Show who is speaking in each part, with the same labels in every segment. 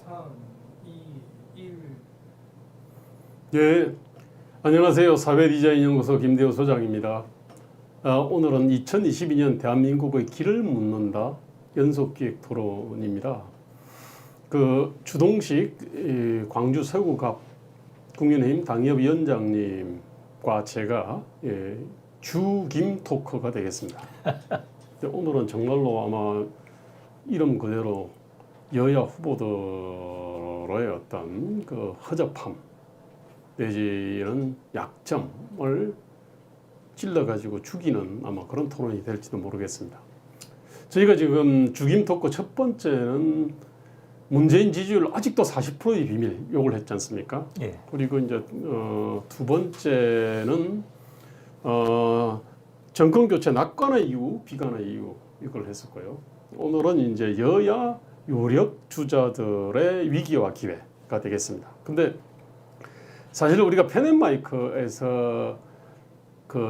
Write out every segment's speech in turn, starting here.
Speaker 1: 3, 2, 1.
Speaker 2: 예, 안녕하세요. 사회디자인연구소 김대호 소장입니다. 오늘은 2022년 대한민국의 길을 묻는다 연속기획 토론입니다. 주동식 광주 서구갑 국민의힘 당협위원장님과 제가 주김 토커가 되겠습니다. 오늘은 정말로 아마 이름 그대로 여야 후보들의 어떤 허접함 내지는 약점을 찔러가지고 죽이는 아마 그런 토론이 될지도 모르겠습니다. 저희가 지금 주김 토크 첫 번째는 문재인 지지율 아직도 40%의 비밀 요걸 했지 않습니까?
Speaker 3: 예.
Speaker 2: 그리고 이제 두 번째는 정권 교체 낙관의 이유, 비관의 이유 이걸 했었고요. 오늘은 이제 여야 유력 주자들의 위기와 기회가 되겠습니다. 근데 사실 우리가 펜앤마이크에서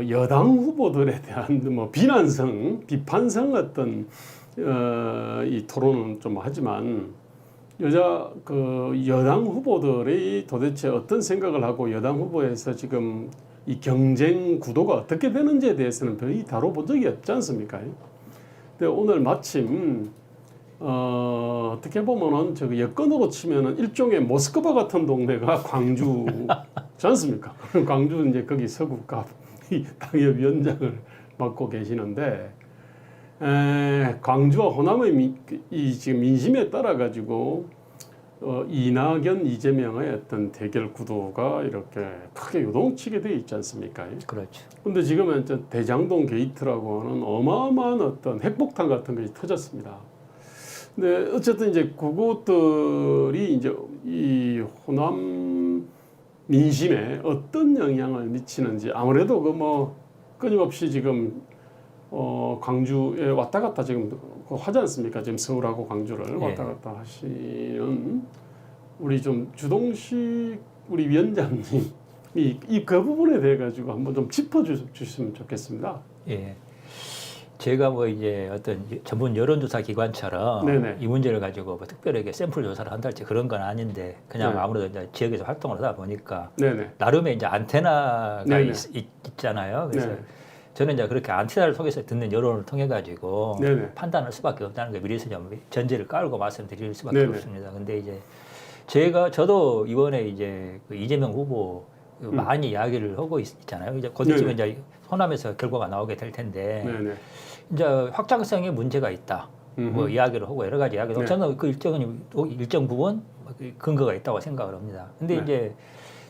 Speaker 2: 여당 후보들에 대한 비판성 어떤 이 토론은 좀 하지만 여당 후보들이 도대체 어떤 생각을 하고 여당 후보에서 지금 이 경쟁 구도가 어떻게 되는지에 대해서는 거의 다뤄본 적이 없지 않습니까? 근데 오늘 마침 어떻게 보면은 여건으로 치면은 일종의 모스크바 같은 동네가 광주지 않습니까? 광주 이제 거기 서구갑 당협위원장을 맡고 계시는데 광주와 호남의 지금 민심에 따라 가지고 이낙연, 이재명의 어떤 대결 구도가 이렇게 크게 요동치게 돼 있지 않습니까?
Speaker 3: 그렇죠.
Speaker 2: 근데 지금은 대장동 게이트라고 하는 어마어마한 어떤 핵폭탄 같은 것이 터졌습니다. 근데 어쨌든 이제 그것들이 이제 이 호남 민심에 어떤 영향을 미치는지 아무래도 끊임없이 지금 광주에 왔다 갔다 지금 하지 않습니까? 지금 서울하고 광주를 왔다 갔다 하시는 우리 좀 주동식 우리 위원장님이 그 부분에 대해 가지고 한번 좀 짚어주시면 좋겠습니다.
Speaker 3: 예. 제가 이제 어떤 전문 여론조사 기관처럼
Speaker 2: 네네.
Speaker 3: 이 문제를 가지고 특별하게 샘플 조사를 한달지 그런 건 아닌데 그냥
Speaker 2: 네.
Speaker 3: 아무래도 이제 지역에서 활동을 하다 보니까
Speaker 2: 네네.
Speaker 3: 나름의 이제 안테나가
Speaker 2: 네네.
Speaker 3: 있잖아요. 그래서
Speaker 2: 네네.
Speaker 3: 저는 이제 그렇게 안테나를 속에서 듣는 여론을 통해 가지고
Speaker 2: 네네.
Speaker 3: 판단할 수밖에 없다는 거 미리서 좀 전제를 깔고 말씀드릴 수밖에
Speaker 2: 네네.
Speaker 3: 없습니다. 근데 이제 저도 이번에 이제 이재명 후보 많이 이야기를 하고 있잖아요. 이제 곧 있으면 이제 호남에서 결과가 나오게 될 텐데
Speaker 2: 네네.
Speaker 3: 이제 확장성에 문제가 있다. 이야기를 하고 여러 가지 이야기를 하고 저는 그 일정 부분 근거가 있다고 생각을 합니다. 근데 이제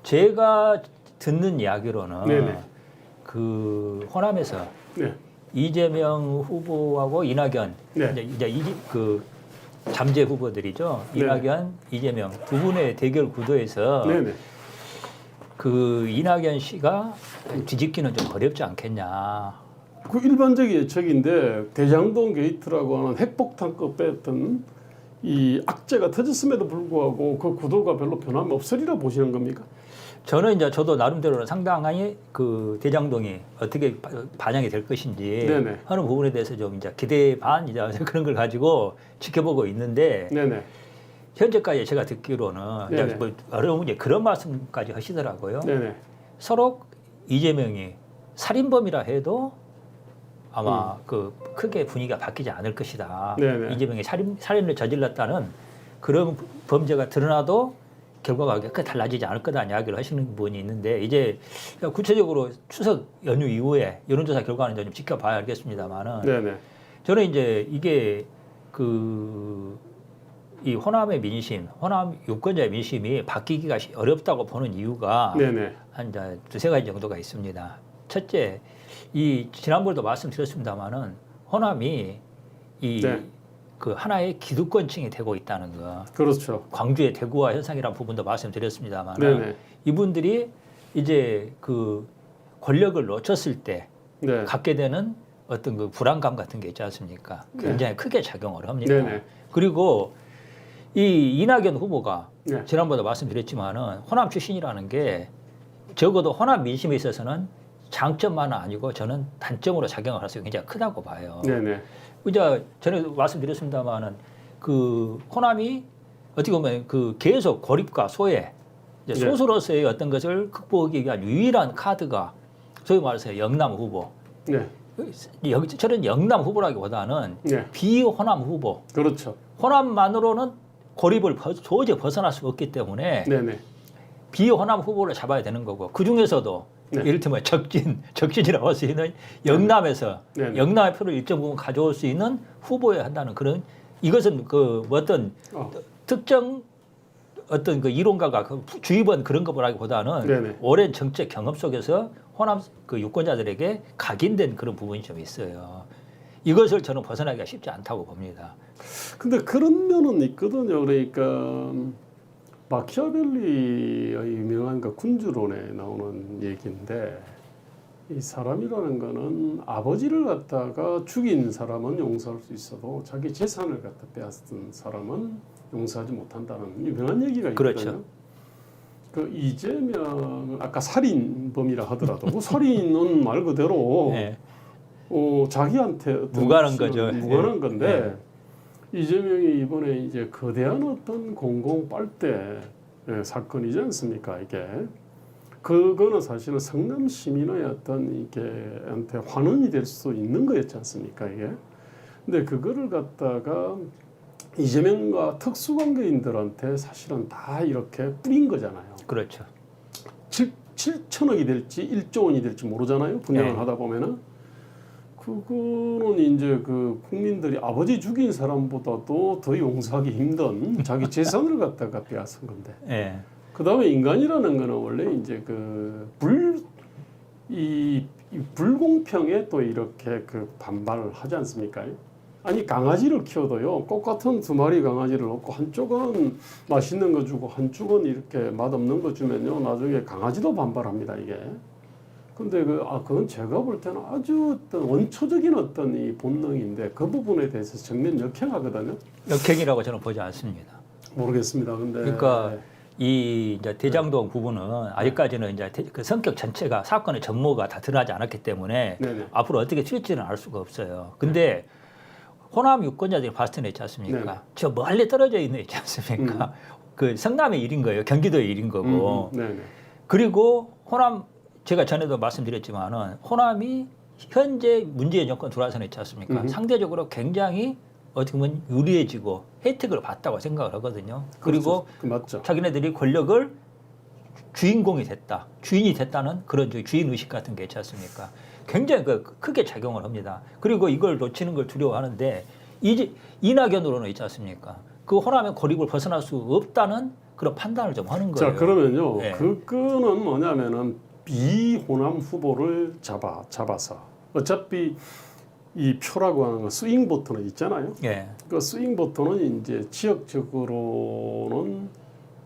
Speaker 3: 제가 듣는 이야기로는
Speaker 2: 네네.
Speaker 3: 그 호남에서
Speaker 2: 네.
Speaker 3: 이재명 후보하고 이낙연
Speaker 2: 네.
Speaker 3: 이제 잠재 후보들이죠.
Speaker 2: 네네.
Speaker 3: 이낙연, 이재명 두 분의 대결 구도에서
Speaker 2: 네네.
Speaker 3: 그 이낙연 씨가 뒤집기는 좀 어렵지 않겠냐.
Speaker 2: 그 일반적인 예측인데 대장동 게이트라고 하는 핵폭탄급 뺐던 이 악재가 터졌음에도 불구하고 그 구도가 별로 변함이 없으리라 보시는 겁니까?
Speaker 3: 저도 나름대로는 상당히 그 대장동이 어떻게 반영이 될 것인지
Speaker 2: 네네.
Speaker 3: 하는 부분에 대해서 좀 이제 기대 반 이제 그런 걸 가지고 지켜보고 있는데
Speaker 2: 네네.
Speaker 3: 현재까지 제가 듣기로는
Speaker 2: 네네.
Speaker 3: 어려운 게 그런 말씀까지 하시더라고요.
Speaker 2: 네네.
Speaker 3: 서로 이재명이 살인범이라 해도 아마 크게 분위기가 바뀌지 않을 것이다.
Speaker 2: 네네.
Speaker 3: 이재명이 살인을 저질렀다는 그런 범죄가 드러나도 결과가 크게 달라지지 않을 거다 이야기를 하시는 분이 있는데 이제 구체적으로 추석 연휴 이후에 여론조사 결과는 좀 지켜봐야 알겠습니다만은
Speaker 2: 네네.
Speaker 3: 저는 이제 이게 이 호남의 민심, 호남 유권자의 민심이 바뀌기가 어렵다고 보는 이유가
Speaker 2: 네네.
Speaker 3: 한 두세 가지 정도가 있습니다. 첫째, 지난번에도 말씀드렸습니다만은 호남이 그 하나의 기득권층이 되고 있다는 거.
Speaker 2: 그렇죠.
Speaker 3: 광주의 대구화 현상이라는 부분도 말씀드렸습니다만
Speaker 2: 네네.
Speaker 3: 이분들이 이제 그 권력을 놓쳤을 때
Speaker 2: 네.
Speaker 3: 갖게 되는 어떤 그 불안감 같은 게 있지 않습니까? 굉장히 크게 작용을 합니다.
Speaker 2: 네네.
Speaker 3: 그리고 이 이낙연 후보가
Speaker 2: 네.
Speaker 3: 지난번에 말씀드렸지만은 호남 출신이라는 게 적어도 호남 민심에 있어서는 장점만은 아니고 저는 단점으로 작용을 할 수 굉장히 크다고 봐요.
Speaker 2: 네네.
Speaker 3: 이제 전에 말씀드렸습니다만은 그 호남이 어떻게 보면 그 계속 고립과 소외, 이제
Speaker 2: 네.
Speaker 3: 소수로서의 어떤 것을 극복하기 위한 유일한 카드가 소위 말해서 영남 후보.
Speaker 2: 네.
Speaker 3: 저는 영남 후보라기보다는
Speaker 2: 네.
Speaker 3: 비호남 후보.
Speaker 2: 그렇죠.
Speaker 3: 호남만으로는 고립을 도저히 벗어날 수 없기 때문에
Speaker 2: 네네.
Speaker 3: 비호남 후보를 잡아야 되는 거고 그 중에서도
Speaker 2: 네.
Speaker 3: 이를테면 적진이라고 할 수 있는 영남에서
Speaker 2: 네네.
Speaker 3: 영남의 표를 일정 부분 가져올 수 있는 후보여야 한다는 그런 이것은 그 어떤 특정 어떤 그 이론가가 그 주입은 그런 것보다는
Speaker 2: 네네.
Speaker 3: 오랜 정책 경험 속에서 호남 그 유권자들에게 각인된 그런 부분이 좀 있어요. 이것을 저는 벗어나기가 쉽지 않다고 봅니다.
Speaker 2: 근데 그런 면은 있거든요. 그러니까 마키아벨리의 유명한 그 군주론에 나오는 얘기인데 이 사람이라는 거는 아버지를 갖다가 죽인 사람은 용서할 수 있어도 자기 재산을 갖다 빼앗은 사람은 용서하지 못한다는 유명한 얘기가 있거든요.
Speaker 3: 그렇죠.
Speaker 2: 그 이재명 아까 살인범이라 하더라도 그 살인은 말 그대로
Speaker 3: 네.
Speaker 2: 자기한테 어떤
Speaker 3: 무관한 거죠.
Speaker 2: 무관한 건데
Speaker 3: 네.
Speaker 2: 이재명이 이번에 이제 거대한 어떤 공공 빨대 사건이지 않습니까? 이게 그거는 사실은 성남 시민의 어떤 이게한테 환원이 될 수 있는 거였지 않습니까? 이게 근데 그거를 갖다가 이재명과 특수관계인들한테 사실은 다 이렇게 뿌린 거잖아요.
Speaker 3: 그렇죠.
Speaker 2: 7천억이 될지 1조 원이 될지 모르잖아요. 분양을
Speaker 3: 네.
Speaker 2: 하다 보면은 그거는 이제 그 국민들이 아버지 죽인 사람보다도 더 용서하기 힘든 자기 재산을 갖다가 빼앗은 건데.
Speaker 3: 네.
Speaker 2: 그 다음에 인간이라는 거는 원래 이제 그 이 불공평에 또 이렇게 그 반발을 하지 않습니까? 아니 강아지를 키워도요 똑같은 두 마리 강아지를 놓고 한쪽은 맛있는 거 주고 한쪽은 이렇게 맛없는 거 주면요 나중에 강아지도 반발합니다 이게. 근데 그건 제가 볼 때는 아주 어떤 원초적인 어떤 이 본능인데 그 부분에 대해서 정면 역행하거든요.
Speaker 3: 역행이라고 저는 보지 않습니다.
Speaker 2: 모르겠습니다. 근데
Speaker 3: 그러니까 이 이제 대장동 부분은 아직까지는 이제 그 성격 전체가 사건의 전모가 다 드러나지 않았기 때문에
Speaker 2: 네네.
Speaker 3: 앞으로 어떻게 튈지는 알 수가 없어요. 근데 호남 유권자들이 봤을 때는 있지 않습니까?
Speaker 2: 네네.
Speaker 3: 저 멀리 떨어져 있는 있지 않습니까? 그 성남의 일인 거예요. 경기도의 일인 거고.
Speaker 2: 네네.
Speaker 3: 그리고 호남 제가 전에도 말씀드렸지만은 호남이 현재 문재인 정권 들어와서는 있지 않습니까? 상대적으로 굉장히 어떻게 보면 유리해지고 혜택을 받다고 생각을 하거든요. 그리고
Speaker 2: 그렇죠. 맞죠.
Speaker 3: 자기네들이 권력을 주인공이 됐다, 주인이 됐다는 그런 주인 의식 같은 게 있지 않습니까? 굉장히 크게 작용을 합니다. 그리고 이걸 놓치는 걸 두려워하는데 이제 이낙연으로는 있지 않습니까? 그 호남의 고립을 벗어날 수 없다는 그런 판단을 좀 하는 거예요.
Speaker 2: 자 그러면요,
Speaker 3: 네.
Speaker 2: 그거는 뭐냐면은 비호남 후보를 잡아서 어차피 이 표라고 하는 거 스윙 보트는 있잖아요.
Speaker 3: 예.
Speaker 2: 그 스윙 보트는 이제 지역적으로는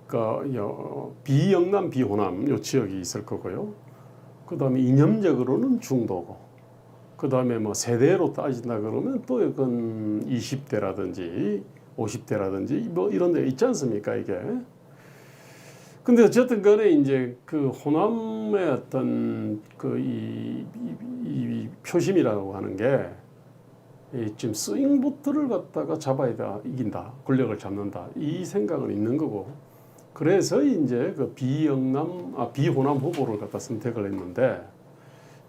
Speaker 2: 그 비영남 비호남 요 지역이 있을 거고요. 그다음에 이념적으로는 중도고. 그다음에 뭐 세대로 따진다 그러면 또 이건 20대라든지 50대라든지 뭐 이런 데 있지 않습니까, 이게. 근데 어쨌든 간에 이제 그 호남의 어떤 그 이 표심이라고 하는 게 지금 스윙보트를 갖다가 잡아야 돼, 이긴다, 권력을 잡는다, 이 생각은 있는 거고. 그래서 이제 그 비호남 후보를 갖다 선택을 했는데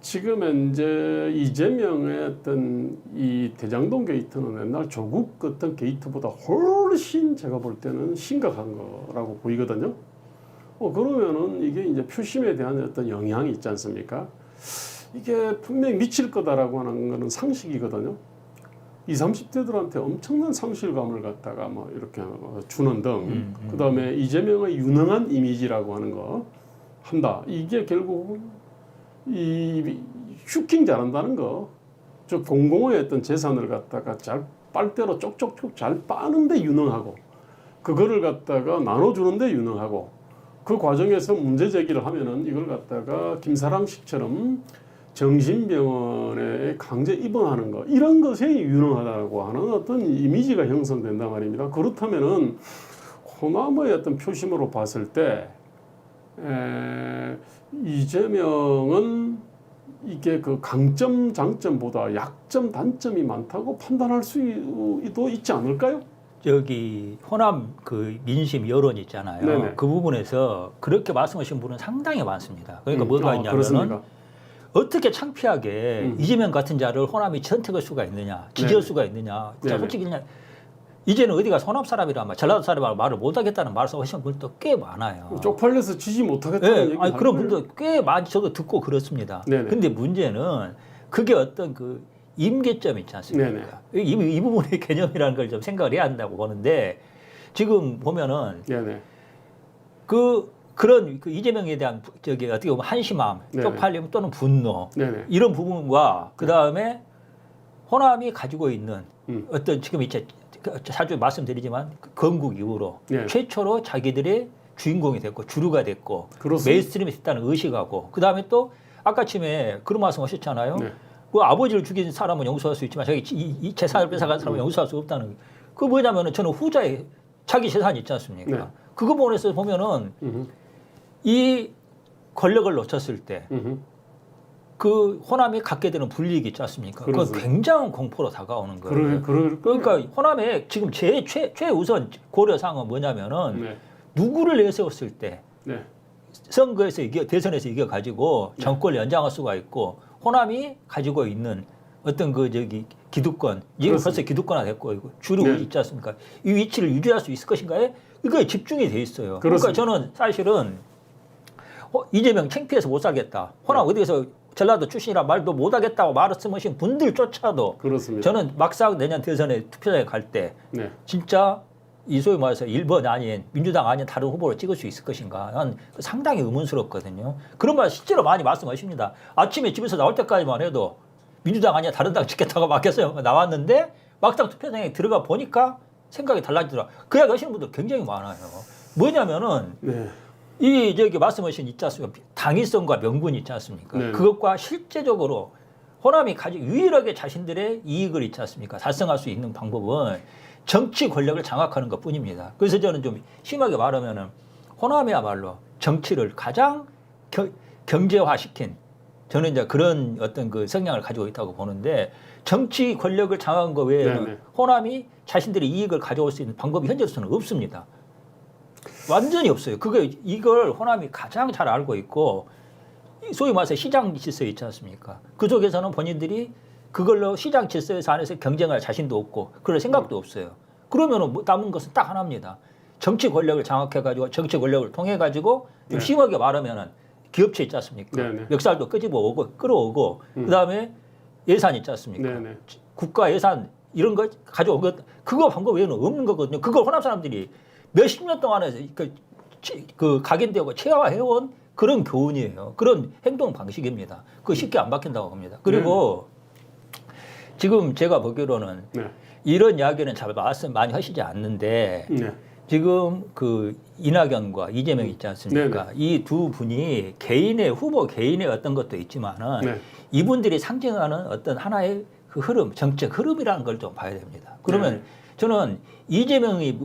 Speaker 2: 지금 현재 이재명의 어떤 이 대장동 게이트는 옛날 조국 어떤 게이트보다 훨씬 제가 볼 때는 심각한 거라고 보이거든요. 그러면은 이게 이제 표심에 대한 어떤 영향이 있지 않습니까? 이게 분명히 미칠 거다라고 하는 거는 상식이거든요. 20, 30대들한테 엄청난 상실감을 갖다가 뭐 이렇게 주는 등, 그 다음에 이재명의 유능한 이미지라고 하는 거 한다. 이게 결국 이 슈킹 잘한다는 거, 저 공공의 어떤 재산을 갖다가 잘 빨대로 쪽쪽쪽 잘 빠는데 유능하고, 그거를 갖다가 나눠주는데 유능하고, 그 과정에서 문제 제기를 하면은 이걸 갖다가 김사랑식처럼 정신병원에 강제 입원하는 거, 이런 것에 유능하다고 하는 어떤 이미지가 형성된단 말입니다. 그렇다면은 호남의 어떤 표심으로 봤을 때 이재명은 이게 그 강점 장점보다 약점 단점이 많다고 판단할 수도 있지 않을까요?
Speaker 3: 저기 호남 그 민심 여론 있잖아요.
Speaker 2: 네네.
Speaker 3: 그 부분에서 그렇게 말씀하신 분은 상당히 많습니다. 그러니까 뭐가 있냐면은
Speaker 2: 그렇습니까?
Speaker 3: 어떻게 창피하게 이재명 같은 자를 호남이 선택할 수가 있느냐, 지지할
Speaker 2: 네네.
Speaker 3: 수가 있느냐. 자,
Speaker 2: 네네.
Speaker 3: 솔직히 그냥 이제는 어디가 호남 사람이란 말, 전라도 사람이란 말을 못하겠다는 말씀하시는 분도 꽤 많아요.
Speaker 2: 쪽팔려서 지지 못하겠다는
Speaker 3: 네,
Speaker 2: 얘기.
Speaker 3: 아니, 그런 분도 꽤 많이 저도 듣고 그렇습니다.
Speaker 2: 네네.
Speaker 3: 근데 문제는 그게 어떤 그 임계점 있지 않습니까? 이 부분의 개념이라는 걸 좀 생각을 해야 한다고 보는데 지금 보면은
Speaker 2: 네네.
Speaker 3: 그런 그 이재명에 대한 저기 어떻게 보면 한심함,
Speaker 2: 네네.
Speaker 3: 쪽팔림 또는 분노
Speaker 2: 네네.
Speaker 3: 이런 부분과 그 다음에 호남이 가지고 있는 어떤 지금 이제 자주 말씀드리지만 건국 이후로
Speaker 2: 네.
Speaker 3: 최초로 자기들의 주인공이 됐고 주류가 됐고
Speaker 2: 그렇습니다.
Speaker 3: 메인스트림이 됐다는 의식하고 그 다음에 또 아까 아침에 그런 말씀하셨잖아요.
Speaker 2: 네.
Speaker 3: 그 아버지를 죽인 사람은 용서할 수 있지만 자기 이 재산을 뺏어간 사람은 용서할 수 없다는 그 뭐냐면은 저는 후자의 자기 재산이 있지 않습니까?
Speaker 2: 네.
Speaker 3: 그 부분에서 보면은 이 권력을 놓쳤을 때 그 호남이 갖게 되는 불이익이 있지 않습니까? 그건
Speaker 2: 그렇습니다.
Speaker 3: 굉장한 공포로 다가오는 거예요. 그러니까 호남의 지금 최우선 고려사항은 뭐냐면은
Speaker 2: 네.
Speaker 3: 누구를 내세웠을 때
Speaker 2: 네.
Speaker 3: 선거에서 대선에서 이겨가지고 정권을 연장할 수가 있고 호남이 가지고 있는 어떤 그 저기 기득권, 지금
Speaker 2: 그렇습니다.
Speaker 3: 벌써 기득권화 됐고 주류
Speaker 2: 네.
Speaker 3: 있지 않습니까? 이 위치를 유지할 수 있을 것인가에 이거에 집중이 돼 있어요. 그러니까
Speaker 2: 그렇습니다.
Speaker 3: 저는 사실은 이재명 창피해서 못 살겠다. 호남 어디에서 전라도 출신이라 말도 못 하겠다고 말씀하신 분들조차도
Speaker 2: 그렇습니다.
Speaker 3: 저는 막상 내년 대선에 투표장에 갈 때
Speaker 2: 네.
Speaker 3: 진짜 이 소위 말해서 1번 아닌 민주당 아닌 다른 후보를 찍을 수 있을 것인가 난 상당히 의문스럽거든요. 그런 말 실제로 많이 말씀하십니다. 아침에 집에서 나올 때까지만 해도 민주당 아니야 다른 당 찍겠다고 막혔어요. 나왔는데 막상 투표장에 들어가 보니까 생각이 달라지더라. 그 이야기 하시는 분들 굉장히 많아요. 뭐냐면은
Speaker 2: 네.
Speaker 3: 이 저기 말씀하신 있지 않습니까? 당위성과 명분이 있지 않습니까?
Speaker 2: 네.
Speaker 3: 그것과 실제적으로 호남이 가지고 유일하게 자신들의 이익을 있지 않습니까? 달성할 수 있는 방법은 정치 권력을 장악하는 것뿐입니다. 그래서 저는 좀 심하게 말하면은 호남이야말로 정치를 가장 경제화시킨 저는 이제 그런 어떤 그 성향을 가지고 있다고 보는데 정치 권력을 장악한 것 외에는
Speaker 2: 네네.
Speaker 3: 호남이 자신들의 이익을 가져올 수 있는 방법이 현재로서는 없습니다. 완전히 없어요. 이걸 호남이 가장 잘 알고 있고 소위 말해서 시장 질서 있지 않습니까? 그 속에서는 본인들이 그걸로 시장 질서에서 안에서 경쟁할 자신도 없고 그럴 생각도 없어요. 그러면은 남은 것은 딱 하나입니다. 정치 권력을 장악해가지고 정치 권력을 통해가지고 좀
Speaker 2: 네.
Speaker 3: 심하게 말하면은 기업체 있지 않습니까?
Speaker 2: 네네.
Speaker 3: 멱살도 끄집어오고 끌어오고 그다음에 예산 있지 않습니까?
Speaker 2: 네네.
Speaker 3: 국가 예산 이런 거 가져온 것 그거 방법 외에는 없는 거거든요. 그걸 호남 사람들이 몇십 년 동안에 그 각인되고 체화해온 그런 교훈이에요. 그런 행동 방식입니다. 그거 쉽게 안 바뀐다고 봅니다. 그리고 지금 제가 보기로는
Speaker 2: 네.
Speaker 3: 이런 이야기는 잘 말씀 많이 하시지 않는데
Speaker 2: 네.
Speaker 3: 지금 그 이낙연과 이재명 있지 않습니까? 이 두 분이 개인의 후보 개인의 어떤 것도 있지만은
Speaker 2: 네.
Speaker 3: 이분들이 상징하는 어떤 하나의 그 흐름, 정책 흐름이라는 걸 좀 봐야 됩니다. 그러면 저는 이재명이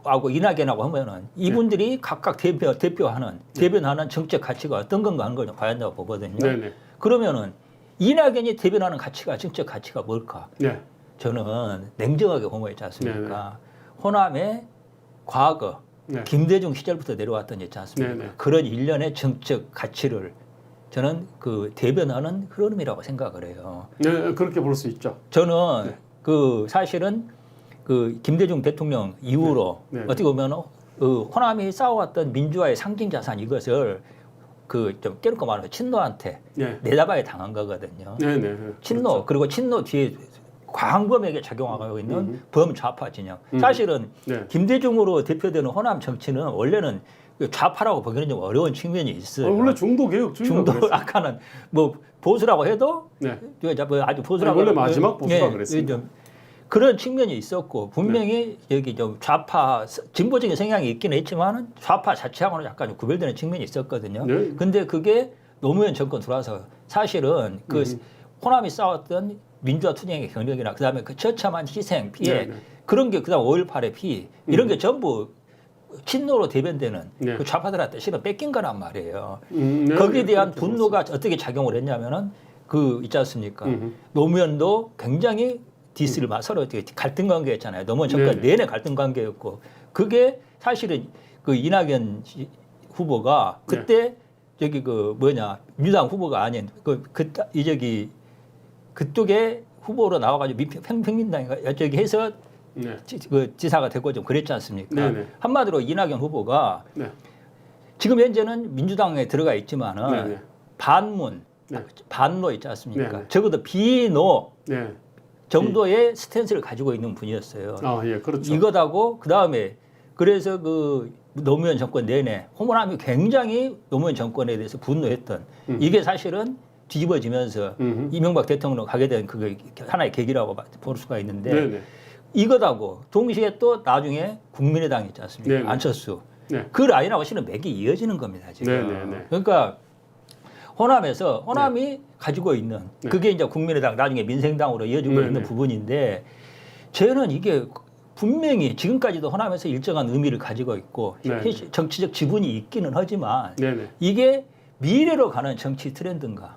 Speaker 3: 하고 이낙연하고 하면은 이분들이 각각 대변하는 정책 가치가 어떤 건가 하는 걸 좀 봐야 한다고 보거든요.
Speaker 2: 네네.
Speaker 3: 그러면은 이낙연이 대변하는 가치가 정책 가치가 뭘까?
Speaker 2: 네.
Speaker 3: 저는 냉정하게 보면 있지 않습니까? 호남의 과거
Speaker 2: 네.
Speaker 3: 김대중 시절부터 내려왔던 있지 않습니까?
Speaker 2: 네네.
Speaker 3: 그런 일련의 정책 가치를 저는 그 대변하는 흐름이라고 생각을 해요.
Speaker 2: 네, 그렇게 볼 수 있죠.
Speaker 3: 저는 그 사실은 그 김대중 대통령 이후로
Speaker 2: 네. 네.
Speaker 3: 어떻게 보면 호남이 쌓아왔던 민주화의 상징 자산 이것을 그 좀 깨놓고 말하면 친노한테
Speaker 2: 네.
Speaker 3: 내다봐야 당한 거거든요.
Speaker 2: 네네.
Speaker 3: 친노
Speaker 2: 그렇죠.
Speaker 3: 그리고 친노 뒤에 광범위하게 작용하고 있는 범좌파 진영. 사실은
Speaker 2: 네.
Speaker 3: 김대중으로 대표되는 호남 정치는 원래는 좌파라고 보기는 좀 어려운 측면이 있어요.
Speaker 2: 원래 중도 개혁주의라고
Speaker 3: 중도
Speaker 2: 그랬어요.
Speaker 3: 아까는 뭐 보수라고 해도
Speaker 2: 네.
Speaker 3: 뭐 아주 보수라고
Speaker 2: 원래 마지막 보수라 그랬습니다.
Speaker 3: 좀 그런 측면이 있었고 분명히 여기 좀 좌파 진보적인 성향이 있기는 했지만은 좌파 자체하고는 약간 좀 구별되는 측면이 있었거든요.
Speaker 2: 네.
Speaker 3: 근데 그게 노무현 정권 들어와서 사실은 그 호남이 싸웠던 민주화 투쟁의 경력이나 그다음에 그 처참한 희생 피해
Speaker 2: 네.
Speaker 3: 그런 게 그다음 5.18의 피 이런 게 전부 친노로 대변되는
Speaker 2: 네.
Speaker 3: 그 좌파들한테 실은 뺏긴 거란 말이에요.
Speaker 2: 네.
Speaker 3: 거기에 대한
Speaker 2: 그렇게
Speaker 3: 분노가 어떻게 작용을 했냐면은 그 있지 않습니까? 노무현도 굉장히 디스를 막 서로 갈등 관계였잖아요. 노무현 정권
Speaker 2: 네네.
Speaker 3: 내내 갈등 관계였고 그게 사실은 그 이낙연 후보가 그때 저기 그 뭐냐 민주당 후보가 아닌 그쪽에 후보로 나와가지고 평민당인가 저기 해서
Speaker 2: 네.
Speaker 3: 그 지사가 되고 좀 그랬지 않습니까?
Speaker 2: 네네.
Speaker 3: 한마디로 이낙연 후보가
Speaker 2: 네.
Speaker 3: 지금 현재는 민주당에 들어가 있지만은
Speaker 2: 네네.
Speaker 3: 반문,
Speaker 2: 네.
Speaker 3: 반로 있지 않습니까?
Speaker 2: 네네.
Speaker 3: 적어도 비노
Speaker 2: 네.
Speaker 3: 정도의 스탠스를 가지고 있는 분이었어요.
Speaker 2: 아, 예, 그렇죠.
Speaker 3: 이것하고 그 다음에 그래서 그 노무현 정권 내내 호남이 굉장히 노무현 정권에 대해서 분노했던 이게 사실은 뒤집어지면서 이명박 대통령으로 가게 된 그게 하나의 계기라고 볼 수가 있는데
Speaker 2: 네네.
Speaker 3: 이것하고 동시에 또 나중에 국민의당 있지 않습니까?
Speaker 2: 네네.
Speaker 3: 안철수.
Speaker 2: 네.
Speaker 3: 그 라인하고 실은 맥이 이어지는 겁니다. 지금.
Speaker 2: 네네네.
Speaker 3: 그러니까 호남이 가지고 있는
Speaker 2: 네.
Speaker 3: 그게 이제 국민의당 나중에 민생당으로 이어지고
Speaker 2: 네네.
Speaker 3: 있는 부분인데 저는 이게 분명히 지금까지도 호남에서 일정한 의미를 가지고 있고
Speaker 2: 네.
Speaker 3: 정치적 지분이 있기는 하지만
Speaker 2: 네네.
Speaker 3: 이게 미래로 가는 정치 트렌드인가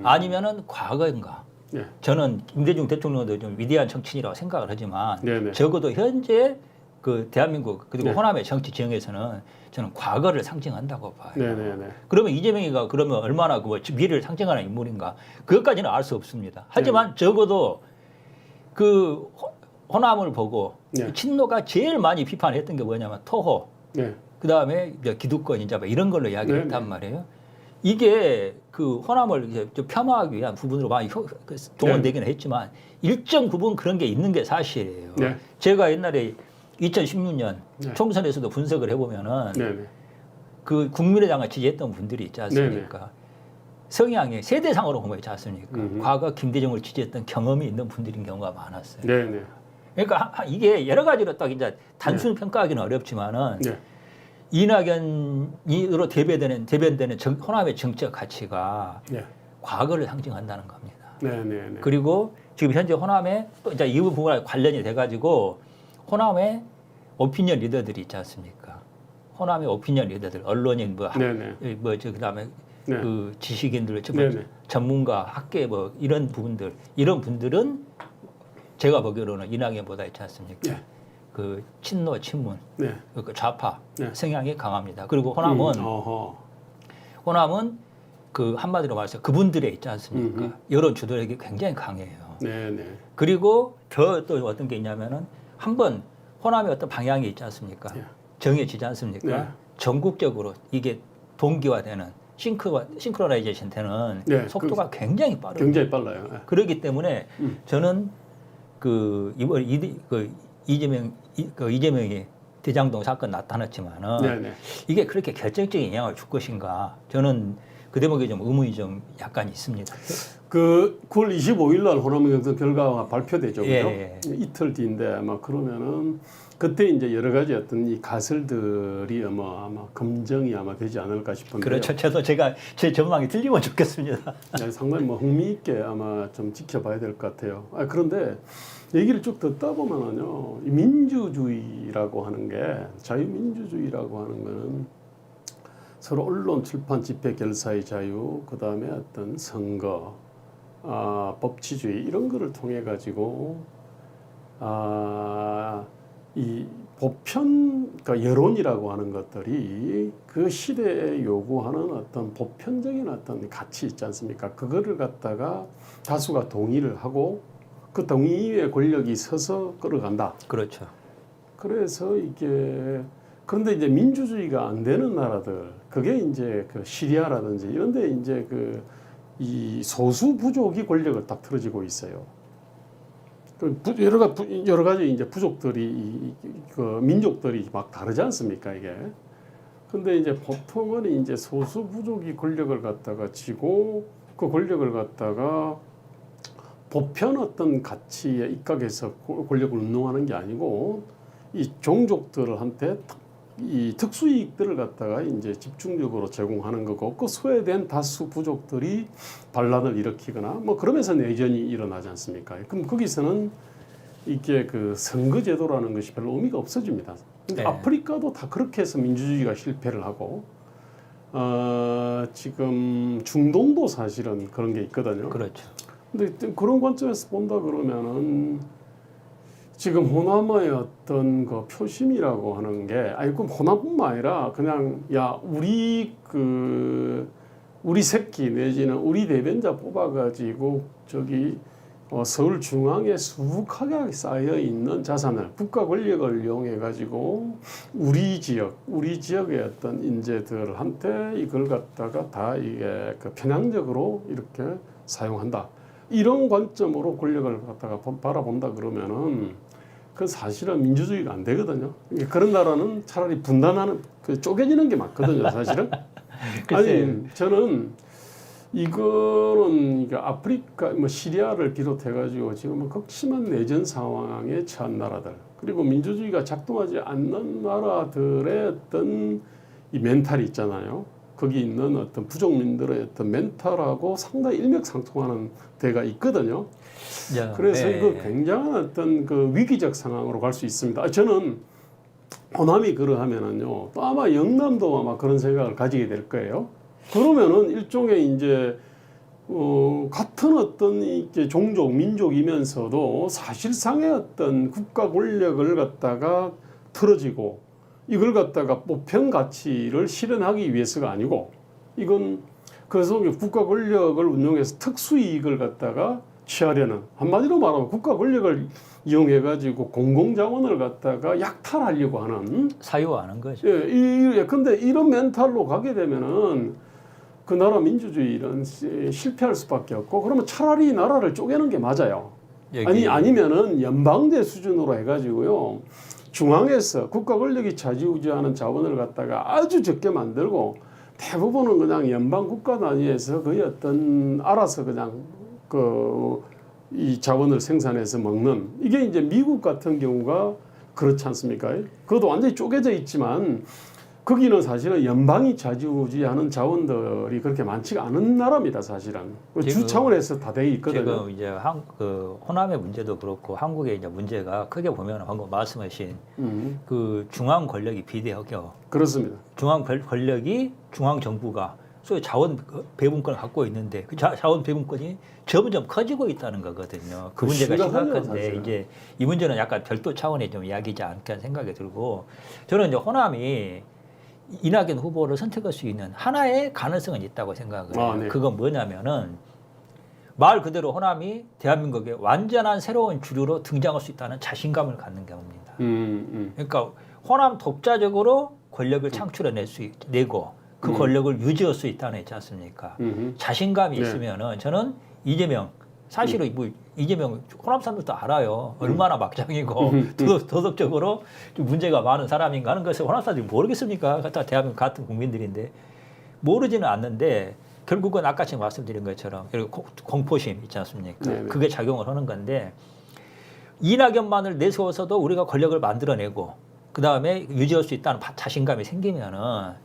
Speaker 3: 아니면은 과거인가
Speaker 2: 네.
Speaker 3: 저는 김대중 대통령도 좀 위대한 정치인이라고 생각을 하지만
Speaker 2: 네네.
Speaker 3: 적어도 현재 그 대한민국 그리고
Speaker 2: 네.
Speaker 3: 호남의 정치 지형에서는 저는 과거를 상징한다고 봐요.
Speaker 2: 네네네.
Speaker 3: 그러면 이재명이가 그러면 얼마나 그 미래를 상징하는 인물인가? 그것까지는 알 수 없습니다. 하지만 적어도 그 호남을 보고
Speaker 2: 네.
Speaker 3: 친노가 제일 많이 비판했던 게 뭐냐면 토호,
Speaker 2: 네.
Speaker 3: 그 다음에 기득권 인자 뭐 이런 걸로 이야기를
Speaker 2: 네,
Speaker 3: 했단
Speaker 2: 네.
Speaker 3: 말이에요. 이게 그 호남을 이제 좀 폄하하기 위한 부분으로 많이 동원되기는 했지만 일정 부분 그런 게 있는 게 사실이에요.
Speaker 2: 네.
Speaker 3: 제가 옛날에 2016년
Speaker 2: 네.
Speaker 3: 총선에서도 분석을 해보면은
Speaker 2: 네네.
Speaker 3: 그 국민의당을 지지했던 분들이 있지 않습니까? 성향이 세대상으로 보면 있지 않습니까? 과거 김대중을 지지했던 경험이 있는 분들인 경우가 많았어요.
Speaker 2: 네네.
Speaker 3: 그러니까 이게 여러 가지로 딱 이제 단순 평가하기는 어렵지만은
Speaker 2: 네.
Speaker 3: 이낙연으로 대변되는 호남의 정책 가치가
Speaker 2: 네.
Speaker 3: 과거를 상징한다는 겁니다.
Speaker 2: 네네네.
Speaker 3: 그리고 지금 현재 호남에 또 이제 이 부분과 관련이 돼가지고 호남의 오피니언 리더들이 있지 않습니까? 호남의 오피니언 리더들, 언론인
Speaker 2: 네네.
Speaker 3: 그다음에
Speaker 2: 네.
Speaker 3: 그 지식인들,
Speaker 2: 네네.
Speaker 3: 전문가, 학계 뭐 이런 분들은 제가 보기로는 이낙연보다 있지 않습니까?
Speaker 2: 네.
Speaker 3: 그 친노 친문,
Speaker 2: 네.
Speaker 3: 그 좌파
Speaker 2: 네.
Speaker 3: 성향이 강합니다. 그리고 호남은 그 한마디로 말해서 그분들에 있지 않습니까? 여론 주도력이 굉장히 강해요.
Speaker 2: 네네.
Speaker 3: 그리고 더 또 어떤 게 있냐면은 한번 호남의 어떤 방향이 있지 않습니까?
Speaker 2: 네.
Speaker 3: 정해지지 않습니까?
Speaker 2: 네.
Speaker 3: 전국적으로 이게 동기화되는 싱크로나이제이션 되는
Speaker 2: 네,
Speaker 3: 속도가 굉장히 빠르고
Speaker 2: 굉장히 빨라요. 네.
Speaker 3: 그렇기 때문에 저는 그 이번 이재명이 대장동 사건 나타났지만은
Speaker 2: 네네.
Speaker 3: 이게 그렇게 결정적인 영향을 줄 것인가? 저는 그 대목에 좀 의문이 좀 약간 있습니다.
Speaker 2: 그 9월 25일 날 호남 경선 결과가 발표되죠. 그죠?
Speaker 3: 예.
Speaker 2: 이틀 뒤인데 아마 그러면은 그때 이제 여러 가지 어떤 이 가설들이 아마 검증이 아마 되지 않을까 싶은데.
Speaker 3: 그렇죠. 저도 제 전망이 틀리면 좋겠습니다.
Speaker 2: 네, 상당히 뭐 흥미있게 아마 좀 지켜봐야 될 것 같아요. 그런데 얘기를 쭉 듣다 보면은요, 이 민주주의라고 하는 게 자유민주주의라고 하는 거는 서로 언론, 출판, 집회, 결사의 자유, 그 다음에 어떤 선거, 법치주의 이런 거를 통해 가지고 이 보편, 그러니까 여론이라고 하는 것들이 그 시대에 요구하는 어떤 보편적인 어떤 가치 있지 않습니까? 그거를 갖다가 다수가 동의를 하고 그 동의의 권력이 서서 끌어간다.
Speaker 3: 그렇죠.
Speaker 2: 그래서 이게 그런데 이제 민주주의가 안 되는 나라들, 그게 이제 그 시리아라든지 이런데 이제 그 이 소수 부족이 권력을 딱 틀어지고 있어요. 여러 가지 이제 부족들이 그 민족들이 막 다르지 않습니까 이게? 근데 이제 보통은 이제 소수 부족이 권력을 갖다가 쥐고 그 권력을 갖다가 보편 어떤 가치에 입각해서 권력을 운동하는 게 아니고 이 종족들한테 이 특수이익들을 갖다가 이제 집중적으로 제공하는 거고 그 소외된 다수 부족들이 반란을 일으키거나 뭐 그러면서 내전이 일어나지 않습니까? 그럼 거기서는 이게 그 선거제도라는 것이 별로 의미가 없어집니다. 근데
Speaker 3: 네.
Speaker 2: 아프리카도 다 그렇게 해서 민주주의가 실패를 하고 지금 중동도 사실은 그런 게 있거든요.
Speaker 3: 그렇죠.
Speaker 2: 근데 그런 관점에서 본다 그러면은 지금 호남의 어떤 그 표심이라고 하는 게 아니 그 호남뿐만 아니라 그냥 야 우리 새끼 내지는 우리 대변자 뽑아가지고 저기 서울 중앙에 수북하게 쌓여 있는 자산을 국가 권력을 이용해 가지고 우리 지역의 어떤 인재들한테 이걸 갖다가 다 이게 그 편향적으로 이렇게 사용한다. 이런 관점으로 권력을 갖다가 바라본다 그러면은 그 사실은 민주주의가 안 되거든요. 그런 나라는 차라리 분단하는 쪼개지는 게 맞거든요, 사실은. 아니 저는 이거는 아프리카 뭐 시리아를 비롯해가지고 지금 뭐 극심한 내전 상황에 처한 나라들 그리고 민주주의가 작동하지 않는 나라들의 어떤 이 멘탈이 있잖아요. 거기 있는 어떤 부족민들의 어떤 멘탈하고 상당히 일맥상통하는 데가 있거든요.
Speaker 3: 야,
Speaker 2: 그래서
Speaker 3: 네.
Speaker 2: 이거 굉장한 어떤 그 위기적 상황으로 갈 수 있습니다. 저는 호남이 그러하면은요, 또 아마 영남도 아마 그런 생각을 가지게 될 거예요. 그러면은 일종의 이제 같은 어떤 이제 종족 민족이면서도 사실상의 어떤 국가 권력을 갖다가 틀어지고 이걸 갖다가 보편 가치를 실현하기 위해서가 아니고 이건 그래서 국가 권력을 운용해서 특수 이익을 갖다가 취하려는 한마디로 말하면 국가 권력을 이용해 가지고 공공자원을 갖다가 약탈하려고 하는
Speaker 3: 사유화하는 거죠.
Speaker 2: 예, 근데 이런 멘탈로 가게 되면은 그 나라 민주주의는 실패할 수밖에 없고 그러면 차라리 나라를 쪼개는 게 맞아요. 아니면은 연방제 수준으로 해가지고요 중앙에서 국가 권력이 좌지우지하는 자원을 갖다가 아주 적게 만들고 대부분은 그냥 연방 국가 단위에서 거의 어떤 알아서 그냥 이 자원을 생산해서 먹는 이게 이제 미국 같은 경우가 그렇지 않습니까? 그것도 완전히 쪼개져 있지만 거기는 사실은 연방이 좌지우지하는 자원들이 그렇게 많지가 않은 나라입니다, 사실은. 주 차원에서 다 돼 있거든요.
Speaker 3: 지금 이제 호남의 문제도 그렇고 한국의 이제 문제가 크게 보면 방금 말씀하신 그 중앙 권력이 비대하죠.
Speaker 2: 그렇습니다.
Speaker 3: 중앙 권력이 중앙 정부가 소위 자원 배분권을 갖고 있는데 그 자원 배분권이 점점 커지고 있다는 거거든요. 그 문제가 심각한데
Speaker 2: 사실은.
Speaker 3: 이제 이 문제는 약간 별도 차원의 좀 이야기지 않을까 생각이 들고 저는 이제 호남이 이낙연 후보를 선택할 수 있는 하나의 가능성은 있다고 생각을 해요.
Speaker 2: 네.
Speaker 3: 그건 뭐냐면은 말 그대로 호남이 대한민국의 완전한 새로운 주류로 등장할 수 있다는 자신감을 갖는 경우입니다. 그러니까 호남 독자적으로 권력을 창출해낼 수 내고 그 권력을 유지할 수 있다는 있지 않습니까? 자신감이
Speaker 2: 네.
Speaker 3: 있으면은 저는 이재명 사실은 뭐 이재명 호남 사람들도 알아요. 얼마나 막장이고 도덕적으로 좀 문제가 많은 사람인가 하는 것을 호남 사람들이 모르겠습니까? 다 대한민국 같은 국민들인데 모르지는 않는데 결국은 아까 지금 말씀드린 것처럼 공포심 있지 않습니까?
Speaker 2: 네네.
Speaker 3: 그게 작용을 하는 건데 이낙연만을 내세워서도 우리가 권력을 만들어내고 그 다음에 유지할 수 있다는 자신감이 생기면은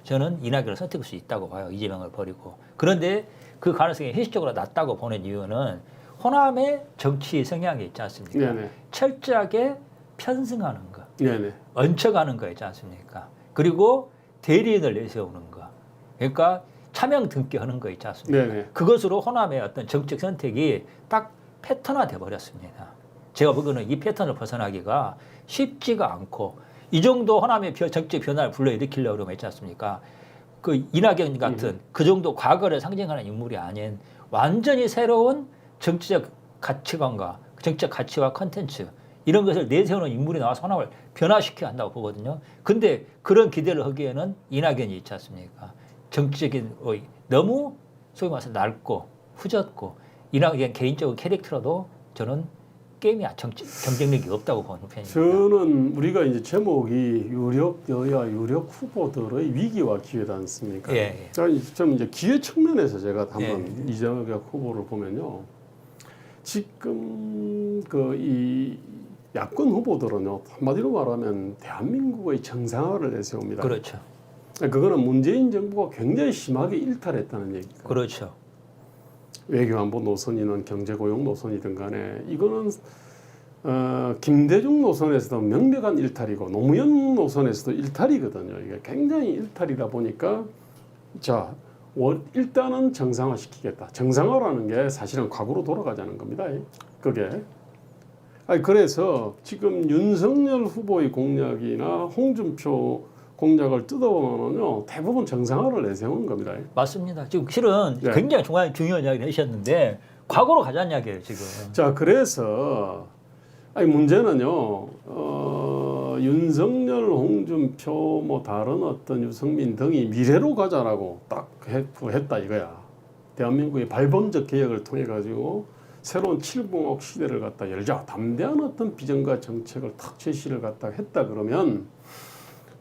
Speaker 3: 저는 이낙연을 선택할 수 있다고 봐요. 이재명을 버리고. 그런데 그 가능성이 현실적으로 낮다고 보는 이유는 호남의 정치 성향이 있지 않습니까?
Speaker 2: 네네.
Speaker 3: 철저하게 편승하는 거,
Speaker 2: 네네.
Speaker 3: 얹혀가는 거 있지 않습니까? 그리고 대리인을 내세우는 거. 그러니까 차명 등기하는 거 있지 않습니까?
Speaker 2: 네네.
Speaker 3: 그것으로 호남의 어떤 정책 선택이 딱 패턴화돼 버렸습니다. 제가 보기에는 이 패턴을 벗어나기가 쉽지가 않고 이 정도 호남의 정책 변화를 불러일으키려고 그러면 있지 않습니까? 그 이낙연 같은 그 정도 과거를 상징하는 인물이 아닌 완전히 새로운 정치적 가치관과 정치적 가치와 컨텐츠 이런 것을 내세우는 인물이 나와서 호남을 변화시켜야 한다고 보거든요. 근데 그런 기대를 하기에는 이낙연이 있지 않습니까? 정치적인 너무 소위 말해서 넓고 후졌고 이낙연 개인적인 캐릭터라도 저는 게임이 경쟁력이 없다고 보는 편입니다.
Speaker 2: 저는 우리가 이제 제목이 유력 여야 유력 후보들의 위기와 기회다 않습니까?
Speaker 3: 예.
Speaker 2: 저는 이제 기회 측면에서 제가 한번
Speaker 3: 예.
Speaker 2: 이재명 후보를 보면요. 지금 이 야권 후보들은요 한마디로 말하면 대한민국의 정상화를 내세웁니다.
Speaker 3: 그렇죠.
Speaker 2: 그거는 문재인 정부가 굉장히 심하게 일탈했다는 얘기죠.
Speaker 3: 그렇죠.
Speaker 2: 외교안보 노선이든 경제고용 노선이든 간에 이거는 김대중 노선에서도 명백한 일탈이고 노무현 노선에서도 일탈이거든요. 이게 굉장히 일탈이다 보니까 자 일단은 정상화시키겠다. 정상화라는 게 사실은 과거로 돌아가자는 겁니다. 그게. 그래서 지금 윤석열 후보의 공약이나 홍준표 공약을 뜯어보면요 대부분 정상화를 내세우는 겁니다.
Speaker 3: 맞습니다. 지금 실은
Speaker 2: 네.
Speaker 3: 굉장히 중요한 이야기를 하셨는데 과거로 가자는 이야기예요 지금.
Speaker 2: 자, 그래서 문제는요 윤석열, 홍준표, 뭐 다른 어떤 유승민 등이 미래로 가자라고 딱 했다 이거야. 대한민국의 발본적 개혁을 통해 가지고 새로운 7공업 시대를 갖다 열자. 담대한 어떤 비전과 정책을 탁 제시를 갖다 했다 그러면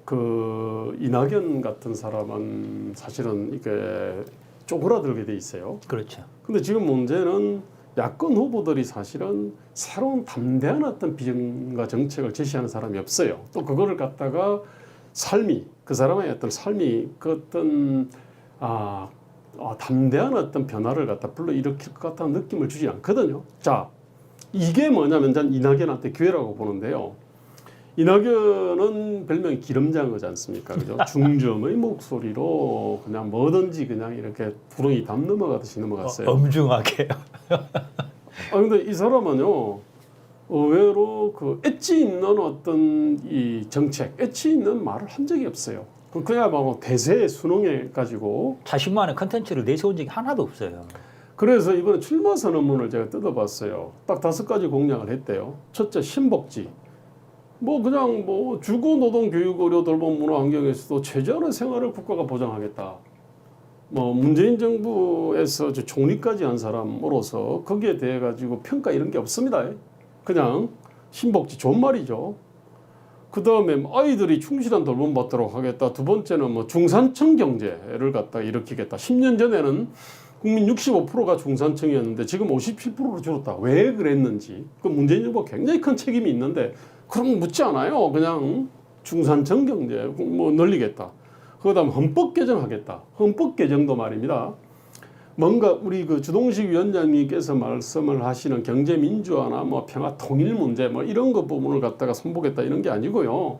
Speaker 2: 그 이낙연 같은 사람은 사실은 이게 쪼그라들게 돼 있어요.
Speaker 3: 그렇죠.
Speaker 2: 근데 지금 문제는 야권 후보들이 사실은 새로운 담대한 어떤 비전과 정책을 제시하는 사람이 없어요. 또 그거를 갖다가 그 사람의 어떤 삶이 그 어떤 담대한 어떤 변화를 갖다 불러일으킬 것 같다는 느낌을 주지 않거든요. 자, 이게 뭐냐면 전 이낙연한테 기회라고 보는데요. 이낙연은 별명이 기름장어지 않습니까? 그죠? 중저음의 목소리로 그냥 뭐든지 그냥 이렇게 구렁이 담 넘어가듯이 넘어갔어요.
Speaker 3: 엄중하게.
Speaker 2: 근데 이 사람은요, 의외로 그 엣지 있는 어떤 이 정책, 엣지 있는 말을 한 적이 없어요. 그냥 뭐 대세 순응해 가지고
Speaker 3: 자신만의 컨텐츠를 내세운 적이 하나도 없어요.
Speaker 2: 그래서 이번에 출마 선언문을 제가 뜯어봤어요. 딱 5가지 공약을 했대요. 첫째, 신복지. 뭐 그냥 뭐 주거 노동 교육 의료 돌봄 문화 환경에서도 최저한의 생활을 국가가 보장하겠다. 뭐 문재인 정부에서 총리까지 한 사람으로서 거기에 대해 가지고 평가 이런 게 없습니다. 그냥 신복지 좋은 말이죠. 그 다음에 아이들이 충실한 돌봄 받도록 하겠다. 두 번째는 뭐 중산층 경제를 갖다 일으키겠다. 10년 전에는 국민 65%가 중산층이었는데 지금 57%로 줄었다. 왜 그랬는지. 그 문재인 정부가 굉장히 큰 책임이 있는데 그럼 묻지 않아요. 그냥 중산층 경제 뭐 늘리겠다. 그다음 헌법 개정하겠다. 헌법 개정도 말입니다. 뭔가 우리 그 주동식 위원장님께서 말씀을 하시는 경제 민주화나 뭐 평화 통일 문제 뭐 이런 거 부분을 갖다가 손보겠다 이런 게 아니고요.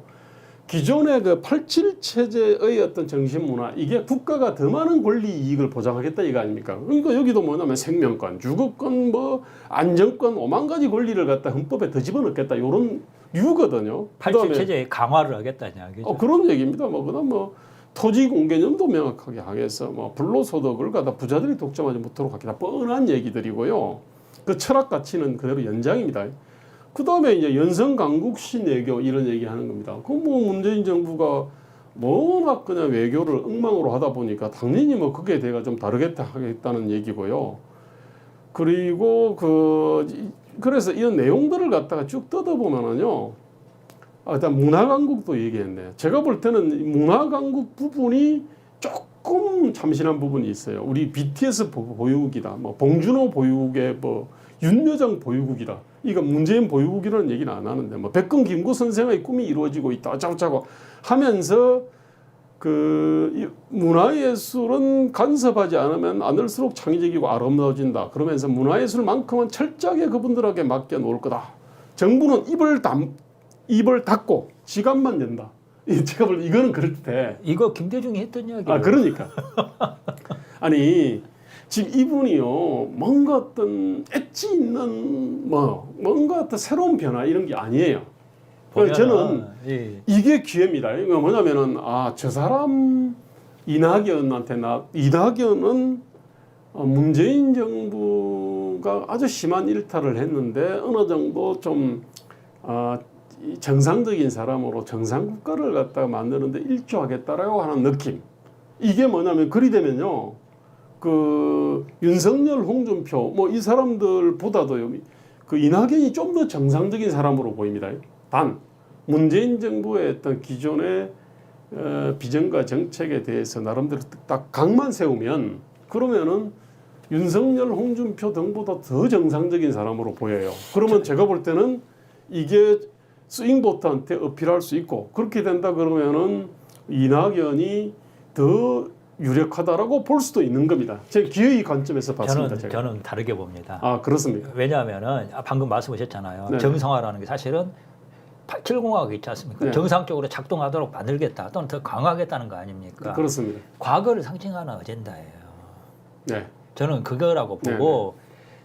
Speaker 2: 기존의 그 87 체제의 어떤 정신 문화 이게 국가가 더 많은 권리 이익을 보장하겠다 이거 아닙니까? 그러니까 여기도 뭐냐면 생명권, 주거권, 뭐 안정권 5만 가지 권리를 갖다 헌법에 더 집어넣겠다 이런 류거든요.
Speaker 3: 87 체제에 강화를 하겠다는 이야기죠.
Speaker 2: 그런 얘기입니다. 뭐 그다음 뭐 토지 공개념도 명확하게 하겠어. 뭐 불로소득을 갖다 부자들이 독점하지 못하도록 하겠다. 뻔한 얘기들이고요. 그 철학 가치는 그대로 연장입니다. 그 다음에 이제 연성강국시 내교 이런 얘기하는 겁니다. 그 뭐 문재인 정부가 워낙 그냥 외교를 엉망으로 하다 보니까 당연히 뭐 그게 대가 좀 다르겠다 하겠다는 얘기고요. 그리고 그래서 이런 내용들을 갖다가 쭉 뜯어보면은요. 일단 문화강국도 얘기했네. 제가 볼 때는 문화강국 부분이 조금 참신한 부분이 있어요. 우리 BTS 보유국이다. 뭐 봉준호 보유국의 뭐 윤여정 보유국이다. 이거 문재인 보유국이라는 얘기는 안 하는데 뭐 백금 김구 선생의 꿈이 이루어지고 있다. 어쩌고저쩌고 하면서 그 문화예술은 간섭하지 않을수록 창의적이고 아름다워진다. 그러면서 문화예술만큼은 철저하게 그분들에게 맡겨 놓을 거다. 정부는 입을 닫고 지갑만 연다. 제가 볼 때 이거는 그럴듯해.
Speaker 3: 이거 김대중이 했던 이야기예요.
Speaker 2: 그러니까. 아니 지금 이분이요 뭔가 어떤 엣지 있는 뭔가 어떤 새로운 변화 이런 게 아니에요. 그래서 저는 이게 기회입니다. 이거 뭐냐면은 저 사람 이낙연은 문재인 정부가 아주 심한 일탈을 했는데 어느 정도 좀 정상적인 사람으로 정상국가를 갖다가 만드는데 일조하겠다라고 하는 느낌. 이게 뭐냐면 그리 되면요. 그 윤석열, 홍준표 뭐 이 사람들보다도 그 이낙연이 좀 더 정상적인 사람으로 보입니다. 단 문재인 정부의 어떤 기존의 비전과 정책에 대해서 나름대로 딱 각만 세우면 그러면은 윤석열, 홍준표 등보다 더 정상적인 사람으로 보여요. 그러면 제가 볼 때는 이게 스윙보트한테 어필할 수 있고 그렇게 된다 그러면은 이낙연이 더 유력하다라고 볼 수도 있는 겁니다. 제 기회의 관점에서 봤습니다.
Speaker 3: 저는 다르게 봅니다.
Speaker 2: 그렇습니까?
Speaker 3: 왜냐하면은 방금 말씀하셨잖아요.
Speaker 2: 네.
Speaker 3: 정상화라는 게 사실은 7공화국 있지 않습니까?
Speaker 2: 네.
Speaker 3: 정상적으로 작동하도록 만들겠다 또는 더 강화하겠다는 거 아닙니까?
Speaker 2: 그렇습니다.
Speaker 3: 과거를 상징하는 어젠다예요.
Speaker 2: 네.
Speaker 3: 저는 그거라고 보고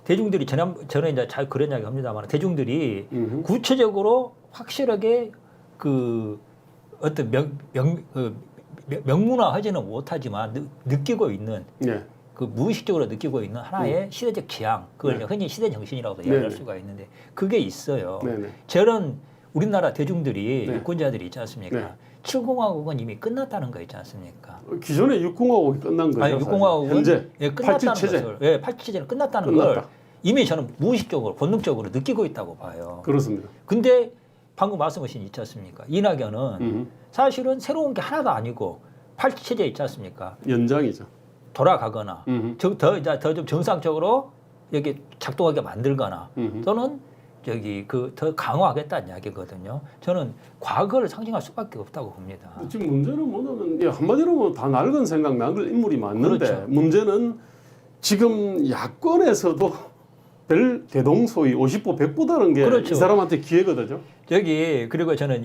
Speaker 3: 대중들이 저는 이제 잘 그런 이야기 합니다만 대중들이 구체적으로 확실하게 그 어떤 명문화하지는 못하지만 느끼고 있는
Speaker 2: 네.
Speaker 3: 그 무의식적으로 느끼고 있는 하나의 시대적 지향, 그걸
Speaker 2: 네.
Speaker 3: 흔히 시대 정신이라고도 이야기할
Speaker 2: 네.
Speaker 3: 수가 있는데 그게 있어요.
Speaker 2: 네.
Speaker 3: 저는 우리나라 대중들이
Speaker 2: 네.
Speaker 3: 유권자들이 있지 않습니까?
Speaker 2: 네.
Speaker 3: 7공화국은 이미 끝났다는 거 있지 않습니까?
Speaker 2: 기존의 6공화국이 끝난 거죠.
Speaker 3: 아니, 6공화국은
Speaker 2: 현재
Speaker 3: 끝났다는
Speaker 2: 팔찌체제.
Speaker 3: 것을, 팔찌체제는 끝났다는
Speaker 2: 끝났다.
Speaker 3: 걸 이미 저는 무의식적으로 본능적으로 느끼고 있다고 봐요.
Speaker 2: 그렇습니다.
Speaker 3: 근데 방금 말씀하신 있지 않습니까? 이낙연은 사실은 새로운 게 하나도 아니고 팔찌체제 있지 않습니까?
Speaker 2: 연장이죠.
Speaker 3: 돌아가거나 더 좀 정상적으로 여기 작동하게 만들거나 또는 더 강화하겠다는 이야기거든요. 저는 과거를 상징할 수밖에 없다고 봅니다.
Speaker 2: 지금 문제는 뭐냐면 한마디로 보면 다 낡은 생각, 낡은 인물이 맞는데
Speaker 3: 그렇죠.
Speaker 2: 문제는 지금 야권에서도 별 대동소이 50보 100보다는 게 이
Speaker 3: 그렇죠.
Speaker 2: 사람한테 기회거든요.
Speaker 3: 그리고 저는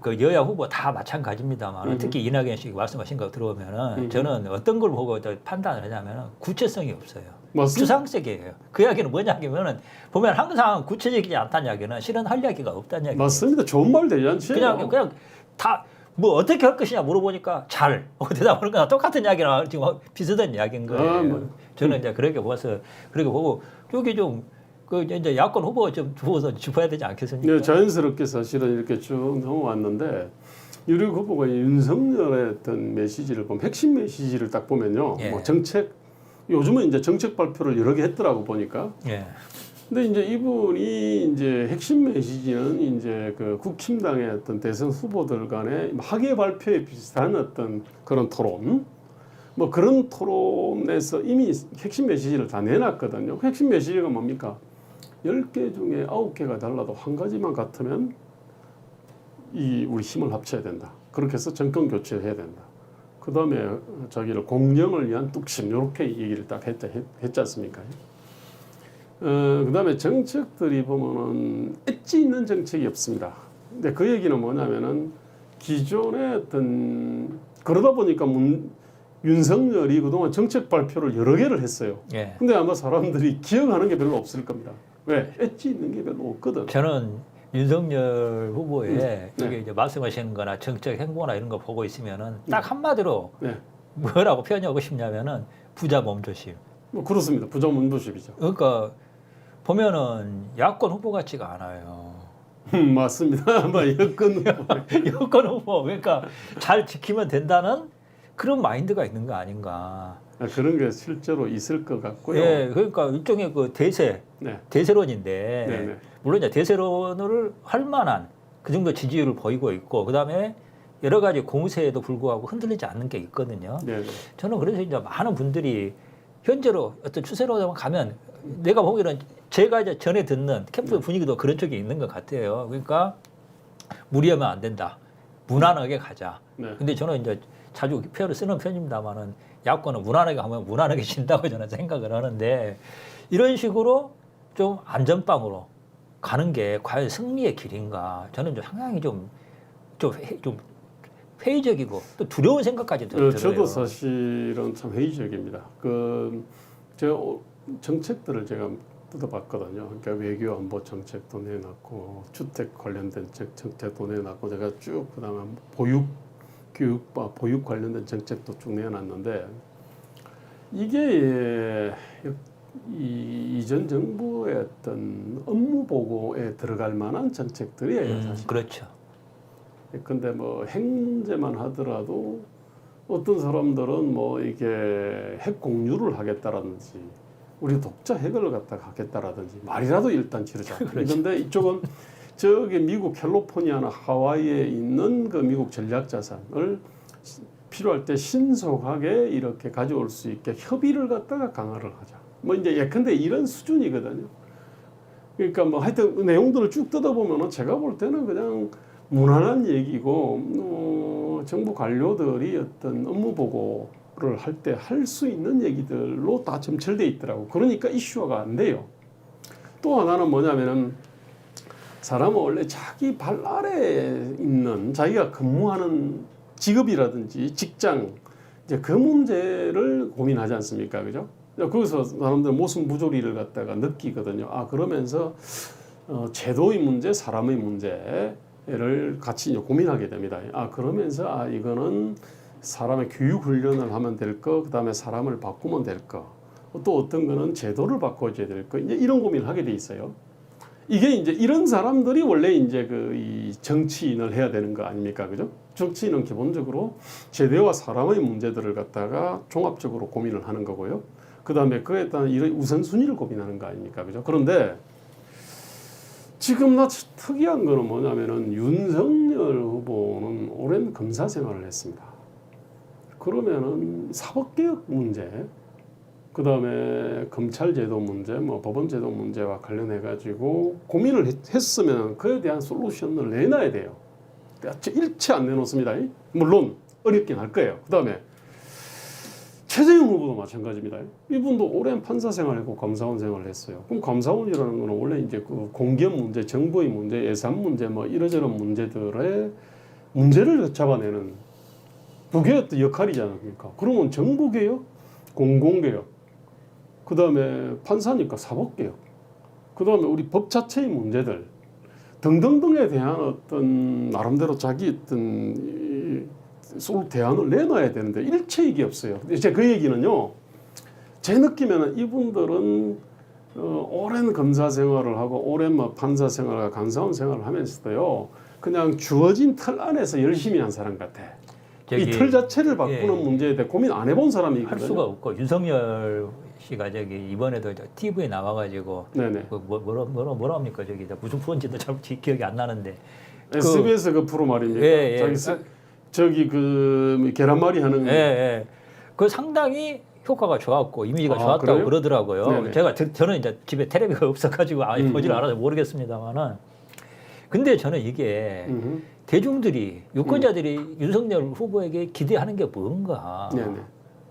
Speaker 3: 그 여야 후보 다 마찬가지입니다만 특히 이낙연 씨 말씀하신 거 들어보면은 저는 어떤 걸 보고 판단을 하냐면은 구체성이 없어요.
Speaker 2: 맞습니다.
Speaker 3: 추상적이에요. 그 이야기는 뭐냐면은 보면 항상 구체적이지 않다는 이야기는 실은 할 이야기가 없다는 이야기예요.
Speaker 2: 맞습니다. 좋은 말 되지 않죠?
Speaker 3: 그냥 다 뭐 어떻게 할 것이냐 물어보니까 잘 대답하는 거나 똑같은 이야기나 지금 비슷한 이야기인 거예요. 저는 이제 그렇게 보고 여기 좀 그 이제 야권 후보 좀 두어서 짚어야 되지 않겠습니까?
Speaker 2: 네, 자연스럽게 사실은 이렇게 쭉 넘어왔는데 유력 후보가 윤석열의 어떤 메시지를 보면 핵심 메시지를 딱 보면요, 뭐 정책 요즘은 이제 정책 발표를 여러 개 했더라고 보니까. 근데 이제 이분이 이제 핵심 메시지는 이제 그 국힘당의 어떤 대선 후보들 간의 학예 발표에 비슷한 어떤 그런 토론, 뭐 그런 토론에서 이미 핵심 메시지를 다 내놨거든요. 그 핵심 메시지가 뭡니까? 10개 중에 9개가 달라도 한 가지만 같으면 우리 힘을 합쳐야 된다. 그렇게 해서 정권 교체를 해야 된다. 그 다음에 자기를 공정을 위한 뚝심 이렇게 얘기를 딱 했지 않습니까? 그 다음에 정책들이 보면은 엣지 있는 정책이 없습니다. 근데 그 얘기는 뭐냐면은 기존의 어떤 그러다 보니까 윤석열이 그동안 정책 발표를 여러 개를 했어요. 근데 아마 사람들이 기억하는 게 별로 없을 겁니다. 왜? 엣지 있는 게 별로 없거든.
Speaker 3: 저는 윤석열 후보의 이제 말씀하시는 거나 정책 행보나 이런 거 보고 있으면은 딱 한마디로 뭐라고 표현하고 싶냐면은 부자 몸조심.
Speaker 2: 뭐 그렇습니다. 부자 몸조심이죠.
Speaker 3: 그러니까 보면은 야권 후보 같지가 않아요.
Speaker 2: 맞습니다. 아마
Speaker 3: 여권 후보 그러니까 잘 지키면 된다는 그런 마인드가 있는 거 아닌가.
Speaker 2: 그런 게 실제로 있을 것 같고요.
Speaker 3: 그러니까 일종의 그 대세론인데 물론 이제 대세론을 할 만한 그 정도 지지율을 보이고 있고 그다음에 여러 가지 공세에도 불구하고 흔들리지 않는 게 있거든요. 저는 그래서 이제 많은 분들이 현재로 어떤 추세로 가면 내가 보기에는 제가 이제 전에 듣는 캠프 분위기도 그런 쪽에 있는 것 같아요. 그러니까 무리하면 안 된다. 무난하게 가자. 근데 저는 이제 자주 표현을 쓰는 편입니다만은 야권은 무난하게 가면 무난하게 진다고 저는 생각을 하는데 이런 식으로 좀 안전빵으로 가는 게 과연 승리의 길인가? 저는 상당히 좀 회의적이고 또 두려운 생각까지 들어요.
Speaker 2: 저도 사실은 참 회의적입니다. 제가 정책들을 제가 뜯어봤거든요. 그러니까 외교 안보 정책도 내놨고 주택 관련된 정책도 내놨고 제가 쭉 그다음에 교육과 보육 관련된 정책도 쭉 내놨는데 이게 이전 정부의 어떤 업무 보고에 들어갈 만한 정책들이에요, 사실.
Speaker 3: 그렇죠.
Speaker 2: 근데 뭐 핵문제만 하더라도 어떤 사람들은 뭐 이게 핵 공유를 하겠다라든지 우리 독자 핵을 갖다가 하겠다라든지 말이라도 일단 지르자. 그런데 이쪽은 저기 미국 캘리포니아나 하와이에 있는 그 미국 전략 자산을 필요할 때 신속하게 이렇게 가져올 수 있게 협의를 갖다가 강화를 하자. 뭐 이제 예컨대 이런 수준이거든요. 그러니까 뭐 하여튼 내용들을 쭉 뜯어보면은 제가 볼 때는 그냥 무난한 얘기고 정부 관료들이 어떤 업무 보고를 할 때 할 수 있는 얘기들로 다 점철돼 있더라고. 그러니까 이슈화가 안 돼요. 또 하나는 뭐냐면은 사람은 원래 자기 발 아래에 있는 자기가 근무하는 직업이라든지 직장 이제 그 문제를 고민하지 않습니까, 그죠? 거기서 사람들은 모순 부조리를 갖다가 느끼거든요. 아 그러면서 제도의 문제, 사람의 문제를 같이 이제 고민하게 됩니다. 아 그러면서 아 이거는 사람의 교육 훈련을 하면 될 거, 그다음에 사람을 바꾸면 될 거, 또 어떤 거는 제도를 바꿔줘야 될 거, 이제 이런 고민을 하게 돼 있어요. 이게 이제 이런 사람들이 원래 이제 이 정치인을 해야 되는 거 아닙니까, 그죠? 정치인은 기본적으로 제도와 사람의 문제들을 갖다가 종합적으로 고민을 하는 거고요. 그다음에 그에 따른 이런 우선순위를 고민하는 거 아닙니까, 그죠? 그런데 지금 나 특이한 거는 뭐냐면은 윤석열 후보는 오랜 검사 생활을 했습니다. 그러면은 사법개혁 문제, 그 다음에 검찰제도 문제, 뭐 법원제도 문제와 관련해 가지고 고민을 했으면 그에 대한 솔루션을 내놔야 돼요. 일체 안 내놓습니다. 물론 어렵긴 할 거예요. 그 다음에 최재형 후보도 마찬가지입니다. 이분도 오랜 판사 생활했고 감사원 생활을 했어요. 그럼 감사원이라는 거는 원래 이제 그 공기업 문제, 정부의 문제, 예산 문제, 뭐 이러저런 문제들의 문제를 잡아내는 그게 어떤 역할이지 않습니까? 그러면 정부개혁, 공공개혁, 그 다음에 판사니까 사법개혁, 그 다음에 우리 법 자체의 문제들 등등등에 대한 어떤 나름대로 자기 어떤 대안을 내놔야 되는데 일체 이게 없어요. 이제 그 얘기는요, 제 느낌에는 이분들은 오랜 검사 생활을 하고 오랜 뭐 판사 생활과 감사원 생활을 하면서도요, 그냥 주어진 틀 안에서 열심히 한 사람 같아. 이 틀 자체를 바꾸는 문제에 대해 고민 안 해본 사람이거든요.
Speaker 3: 할 수가 없고 윤석열 씨가 이번에도 TV에 나와가지고 뭐라 합니까 무슨 프로인지도 잘 기억이 안 나는데
Speaker 2: SBS 그 프로 말입니까? 저기 그 계란말이 하는
Speaker 3: 그 상당히 효과가 좋았고 이미지가 좋았다고
Speaker 2: 그래요?
Speaker 3: 그러더라고요.
Speaker 2: 네네.
Speaker 3: 저는 이제 집에 텔레비가 없어가지고 보질 않아서 모르겠습니다만은 근데 저는 이게 대중들이 유권자들이 윤석열 후보에게 기대하는 게 뭔가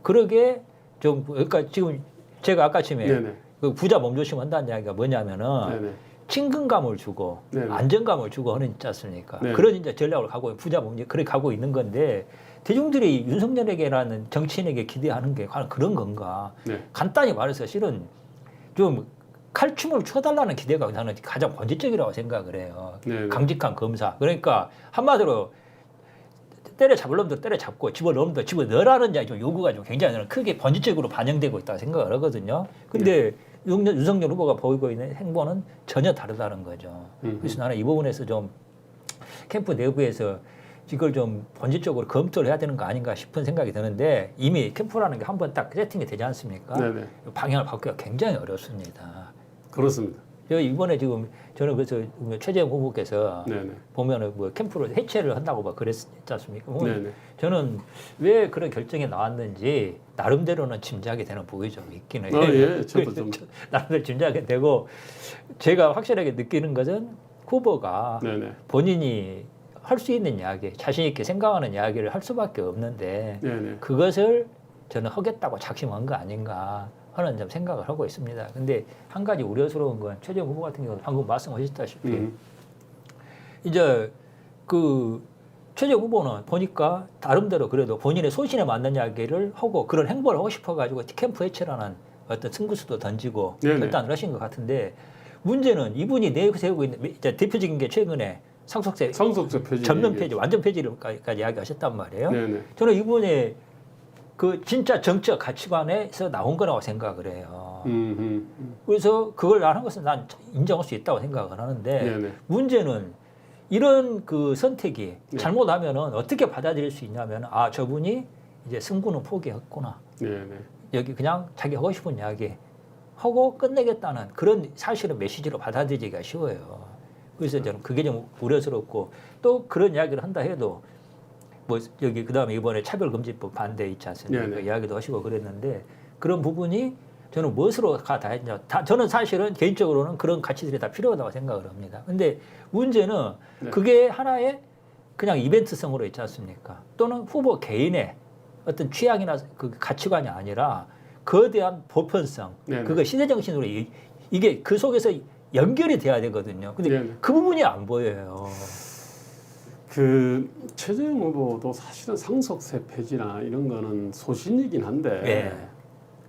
Speaker 3: 그러게 좀 그러니까 지금 제가 아까 아침에 그 부자 몸조심 한다는 이야기가 뭐냐면은 친근감을 주고 안정감을 주고 하는 있지 않습니까? 그런 이제 전략을 가고 부자 몸조 그렇게 가고 있는 건데 대중들이 윤석열에게라는 정치인에게 기대하는 게 과연 그런 건가? 간단히 말해서 실은 좀 칼춤을 춰달라는 기대가 저는 가장 본질적이라고 생각을 해요. 강직한 검사. 그러니까 한마디로 때려잡을 놈들 때려잡고 집어넣을 놈들 집어넣으라는 좀 요구가 좀 굉장히 크게 본질적으로 반영되고 있다고 생각을 하거든요. 근데 윤석열 후보가 보이고 있는 행보는 전혀 다르다는 거죠. 그래서 나는 이 부분에서 좀 캠프 내부에서 이걸 좀 본질적으로 검토를 해야 되는 거 아닌가 싶은 생각이 드는데 이미 캠프라는 게 한번 딱 세팅이 되지 않습니까? 방향을 바꾸기가 굉장히 어렵습니다.
Speaker 2: 그렇습니다.
Speaker 3: 이번에 지금 저는 그래서 최재형 후보께서 보면은 뭐 캠프를 해체를 한다고 막 그랬지 않습니까? 저는 왜 그런 결정이 나왔는지 나름대로는 짐작이 되는 부분이 좀 있기는 해요.
Speaker 2: 저도 좀
Speaker 3: 나름대로 짐작이 되고 제가 확실하게 느끼는 것은 후보가 본인이 할 수 있는 이야기, 자신 있게 생각하는 이야기를 할 수밖에 없는데 그것을 저는 하겠다고 작심한 거 아닌가 하는 좀 생각을 하고 있습니다. 근데 한 가지 우려스러운 건 최재형 후보 같은 경우는 방금 말씀하셨다시피 이제 그 최재형 후보는 보니까 나름대로 그래도 본인의 소신에 맞는 이야기를 하고 그런 행보를 하고 싶어가지고 캠프 해체라는 어떤 승부수도 던지고 결단을 하신 것 같은데 문제는 이분이 내세우고 있는 대표적인 게 최근에 상속세
Speaker 2: 폐지
Speaker 3: 전면 폐지, 완전 폐지까지 이야기하셨단 말이에요. 저는 이분의 그 진짜 정치적 가치관에서 나온 거라고 생각을 해요. 그래서 그걸 하는 것은 난 인정할 수 있다고 생각을 하는데 문제는 이런 그 선택이 잘못하면은 어떻게 받아들일 수 있냐면 아 저분이 이제 승부는 포기했구나. 여기 그냥 자기 하고 싶은 이야기 하고 끝내겠다는 그런 사실은 메시지로 받아들이기가 쉬워요. 그래서 저는 그게 좀 우려스럽고 또 그런 이야기를 한다 해도 뭐 여기 그다음에 이번에 차별금지법 반대 있지 않습니까? 그 이야기도 하시고 그랬는데 그런 부분이 저는 무엇으로 다 했냐? 저는 사실은 개인적으로는 그런 가치들이 다 필요하다고 생각을 합니다. 근데 문제는 그게 하나의 그냥 이벤트성으로 있지 않습니까? 또는 후보 개인의 어떤 취향이나 그 가치관이 아니라 거대한 보편성, 그거 시대 정신으로 이게 그 속에서 연결이 돼야 되거든요. 근데 그 부분이 안 보여요.
Speaker 2: 그 최재형 후보도 사실은 상속세 폐지나 이런 거는 소신이긴 한데,
Speaker 3: 예.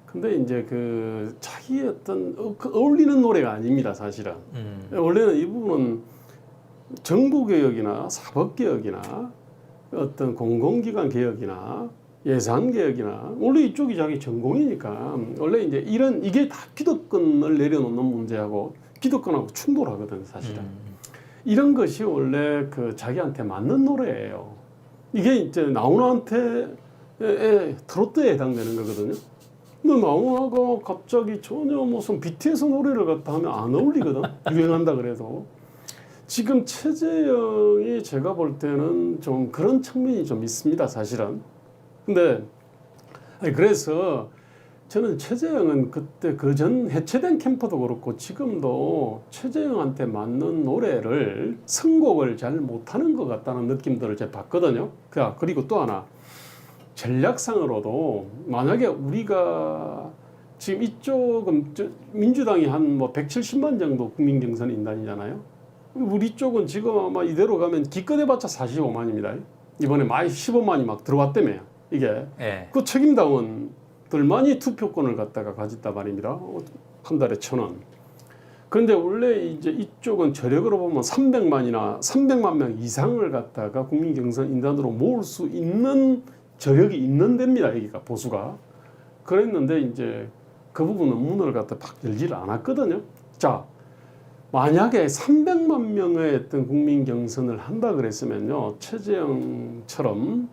Speaker 2: 근데 이제 그 자기의 어떤 그 어울리는 노래가 아닙니다, 사실은. 원래는 이 부분은 정부 개혁이나 사법 개혁이나 어떤 공공기관 개혁이나 예산 개혁이나 원래 이쪽이 자기 전공이니까 원래 이제 이게 다 기득권을 내려놓는 문제하고 기득권하고 충돌하거든, 사실은. 이런 것이 원래 그 자기한테 맞는 노래예요. 이게 이제 나훈아한테 트로트에 해당되는 거거든요. 근데 나훈아가 갑자기 전혀 무슨 BTS 노래를 갖다 하면 안 어울리거든. 유행한다 그래도. 지금 최재형이 제가 볼 때는 좀 그런 측면이 좀 있습니다, 사실은. 근데 그래서 저는 최재형은 그때 그 전 해체된 캠프도 그렇고 지금도 최재형한테 맞는 노래를 선곡을 잘 못하는 것 같다는 느낌들을 제가 봤거든요. 그리고 또 하나 전략상으로도 만약에 우리가 지금 이쪽은 민주당이 한 뭐 170만 정도 국민 경선 인단이잖아요. 우리 쪽은 지금 아마 이대로 가면 기껏해봤자 45만입니다. 이번에 많이 15만이 막 들어왔다며요. 이게
Speaker 3: 예.
Speaker 2: 그 책임당원들만이 투표권을 갖다가 가졌다 말입니다. 한 달에 1,000원. 그런데 원래 이제 이쪽은 저력으로 보면 300만 명 이상을 갖다가 국민 경선 인단으로 모을 수 있는 저력이 있는 데입니다. 여기가 보수가. 그랬는데 이제 그 부분은 문을 갖다 팍 열지를 않았거든요. 자, 만약에 300만 명의 어떤 국민 경선을 한다 그랬으면요, 최재형처럼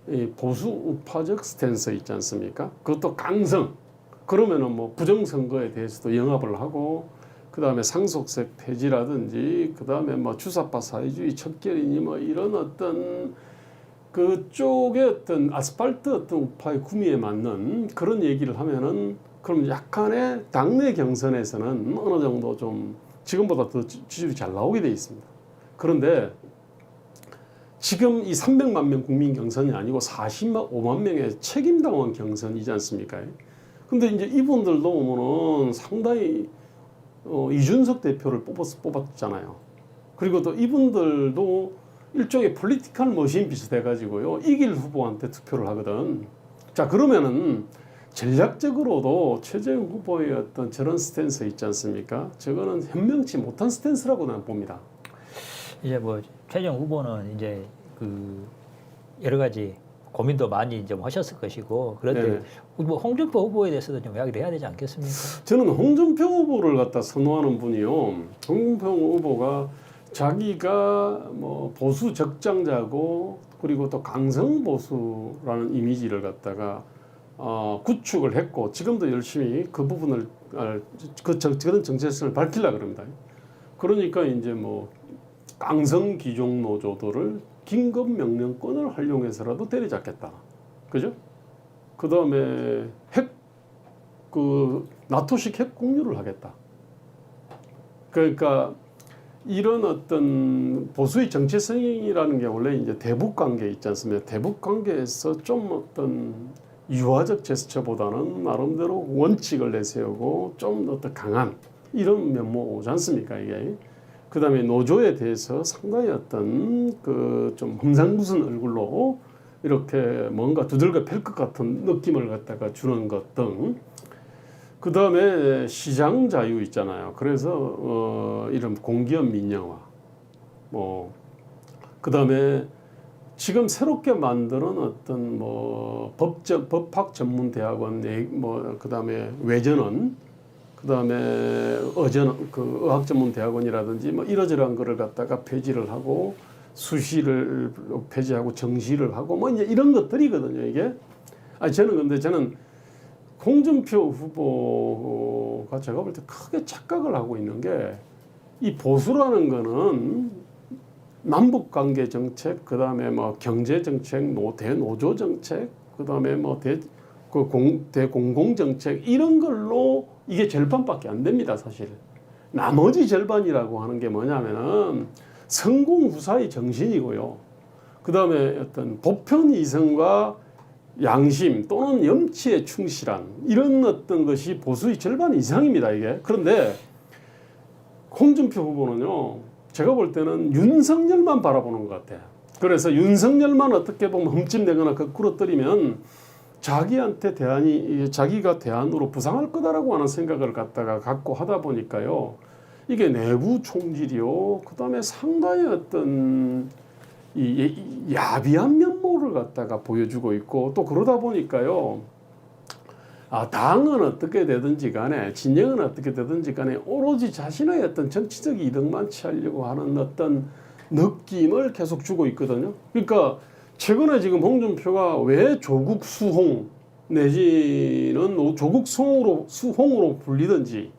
Speaker 2: 이 보수 우파적 스탠스 있지 않습니까? 그것도 강성. 그러면은 뭐 부정선거에 대해서도 영합을 하고, 그 다음에 상속세 폐지라든지, 그 다음에 뭐 주사파 사회주의 척결이니 뭐 이런 어떤 그쪽의 어떤 아스팔트 어떤 우파의 구미에 맞는 그런 얘기를 하면은, 그럼 약간의 당내 경선에서는 어느 정도 좀 지금보다 더 지지율이 잘 나오게 돼 있습니다. 그런데 지금 이 300만 명 국민 경선이 아니고 45만 명의 책임당원 경선이지 않습니까? 근데 이제 이분들도 보면은 상당히 이준석 대표를 뽑았잖아요. 그리고 또 이분들도 일종의 폴리티컬 머신 비슷해가지고요, 이길 후보한테 투표를 하거든. 자, 그러면은 전략적으로도 최재형 후보의 어떤 저런 스탠스 있지 않습니까? 저거는 현명치 못한 스탠스라고 나는 봅니다.
Speaker 3: 이제 뭐 최재형 후보는 이제 그 여러 가지 고민도 많이 좀 하셨을 것이고, 그런데 뭐 홍준표 후보에 대해서도 좀 이야기를 해야 되지 않겠습니까?
Speaker 2: 저는 홍준표 후보를 갖다 선호하는 분이요, 홍준표 후보가 자기가 뭐 보수 적장자고 그리고 또 강성 보수라는 이미지를 갖다가 구축을 했고, 지금도 열심히 그 부분을 그런 정체성을 밝히려고 그럽니다. 그러니까 이제 뭐 강성 귀족 노조들을 긴급 명령권을 활용해서라도 때려잡겠다. 그죠? 그 다음에 나토식 핵 공유를 하겠다. 그러니까 이런 어떤 보수의 정체성이라는 게 원래 이제 대북 관계 있지 않습니까? 대북 관계에서 좀 어떤 유화적 제스처보다는 나름대로 원칙을 내세우고 좀 어떤 강한 이런 면모지 않습니까, 이게? 그 다음에 노조에 대해서 상당히 어떤 그 좀 험상궂은 얼굴로 이렇게 뭔가 두들겨 팰 것 같은 느낌을 갖다가 주는 것 등, 그 다음에 시장 자유 있잖아요. 그래서 이런 공기업 민영화, 그 다음에 지금 새롭게 만드는 어떤 뭐 법학 전문 대학원, 그 다음에 외전원, 그 다음에 의학 전문 대학원이라든지 뭐 이러저러한 거를 갖다가 폐지를 하고 수시를 폐지하고 정시를 하고 뭐 이제 이런 것들이거든요, 이게. 저는 홍준표 후보가 제가 볼 때 크게 착각을 하고 있는 게, 이 보수라는 거는 남북 관계 정책, 그 다음에 뭐 경제 정책, 대노조 정책, 그 다음에 뭐 대공공 정책, 이런 걸로 이게 절반밖에 안 됩니다, 사실. 나머지 절반이라고 하는 게 뭐냐면은 성공 후사의 정신이고요. 그 다음에 어떤 보편 이성과 양심 또는 염치에 충실한 이런 어떤 것이 보수의 절반 이상입니다, 이게. 그런데 홍준표 후보는요, 제가 볼 때는 윤석열만 바라보는 것 같아요. 그래서 윤석열만 어떻게 보면 흠집내거나 거꾸로 때리면 자기한테 자기가 대안으로 부상할 거다라고 하는 생각을 갖고 하다 보니까요. 이게 내부 총질이요. 그다음에 상당히 어떤 야비한 면모를 갖다가 보여주고 있고 또 그러다 보니까요. 당은 어떻게 되든지 간에 진영은 어떻게 되든지 간에 오로지 자신의 어떤 정치적 이득만 취하려고 하는 어떤 느낌을 계속 주고 있거든요. 그러니까 최근에 지금 홍준표가 왜 조국 수홍 내지는 조국 수홍으로 불리든지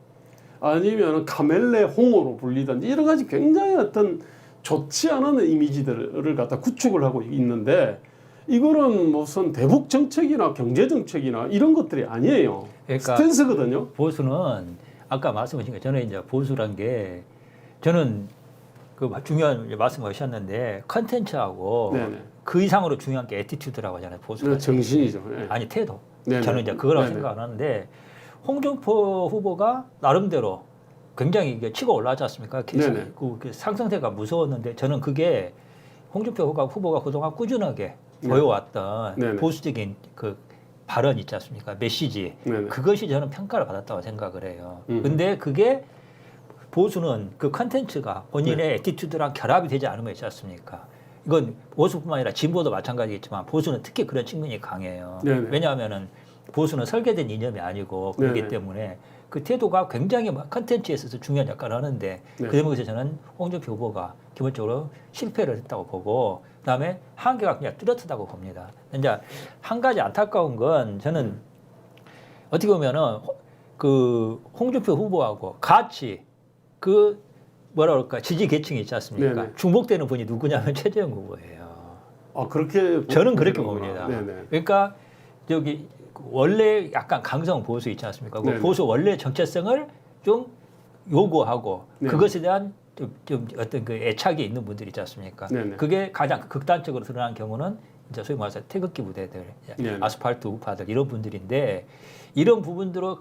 Speaker 2: 아니면 카멜레 홍으로 불리든지 여러 가지 굉장히 어떤 좋지 않은 이미지들을 갖다 구축을 하고 있는데 이거는 무슨 대북 정책이나 경제 정책이나 이런 것들이 아니에요.
Speaker 3: 그러니까
Speaker 2: 스탠스거든요.
Speaker 3: 보수는 아까 말씀하신 거 저는 이제 보수란 게 저는 그 중요한 말씀하셨는데 컨텐츠하고
Speaker 2: 네네.
Speaker 3: 그 이상으로 중요한 게 애티튜드라고 하잖아요. 보수가.
Speaker 2: 네, 정신이죠. 네.
Speaker 3: 아니 태도.
Speaker 2: 네네.
Speaker 3: 저는 이제 그거라고
Speaker 2: 네네.
Speaker 3: 생각을 하는데 홍준표 후보가 나름대로 굉장히 이게 치고 올라왔지 않습니까?
Speaker 2: 네네.
Speaker 3: 그 상승세가 무서웠는데 저는 그게 홍준표 후보가 그동안 꾸준하게
Speaker 2: 네.
Speaker 3: 보여왔던
Speaker 2: 네네.
Speaker 3: 보수적인 그 발언 있지 않습니까? 메시지.
Speaker 2: 네네.
Speaker 3: 그것이 저는 평가를 받았다고 생각을 해요.
Speaker 2: 음.
Speaker 3: 근데 그게 보수는 그 컨텐츠가 본인의
Speaker 2: 네.
Speaker 3: 애티튜드랑 결합이 되지 않으면 있지 않습니까? 이건 보수뿐만 아니라 진보도 마찬가지겠지만 보수는 특히 그런 측면이 강해요.
Speaker 2: 네네.
Speaker 3: 왜냐하면은 보수는 설계된 이념이 아니고 그렇기
Speaker 2: 네네.
Speaker 3: 때문에 그 태도가 굉장히 컨텐츠에 있어서 중요한 역할을 하는데
Speaker 2: 네.
Speaker 3: 그 대목에서 저는 홍준표 후보가 기본적으로 실패를 했다고 보고 그다음에 한계가 그냥 뚜렷하다고 봅니다. 이제 한 가지 안타까운 건 저는 어떻게 보면은 그 홍준표 후보하고 같이 그 뭐라 그럴까 지지 계층이 있지 않습니까?
Speaker 2: 네네.
Speaker 3: 중복되는 분이 누구냐면 최재형 후보예요.
Speaker 2: 그렇게
Speaker 3: 저는 그렇게
Speaker 2: 보시는구나.
Speaker 3: 봅니다.
Speaker 2: 네네.
Speaker 3: 그러니까 저기 원래 약간 강성 보수 있지 않습니까? 그
Speaker 2: 네네.
Speaker 3: 보수 원래 정체성을 좀 요구하고
Speaker 2: 네네.
Speaker 3: 그것에 대한 좀 어떤 그 애착이 있는 분들 있지 않습니까?
Speaker 2: 네네.
Speaker 3: 그게 가장 극단적으로 드러난 경우는 이제 소위 말해서 태극기 부대들,
Speaker 2: 네네.
Speaker 3: 아스팔트 우파들 이런 분들인데 이런 부분들을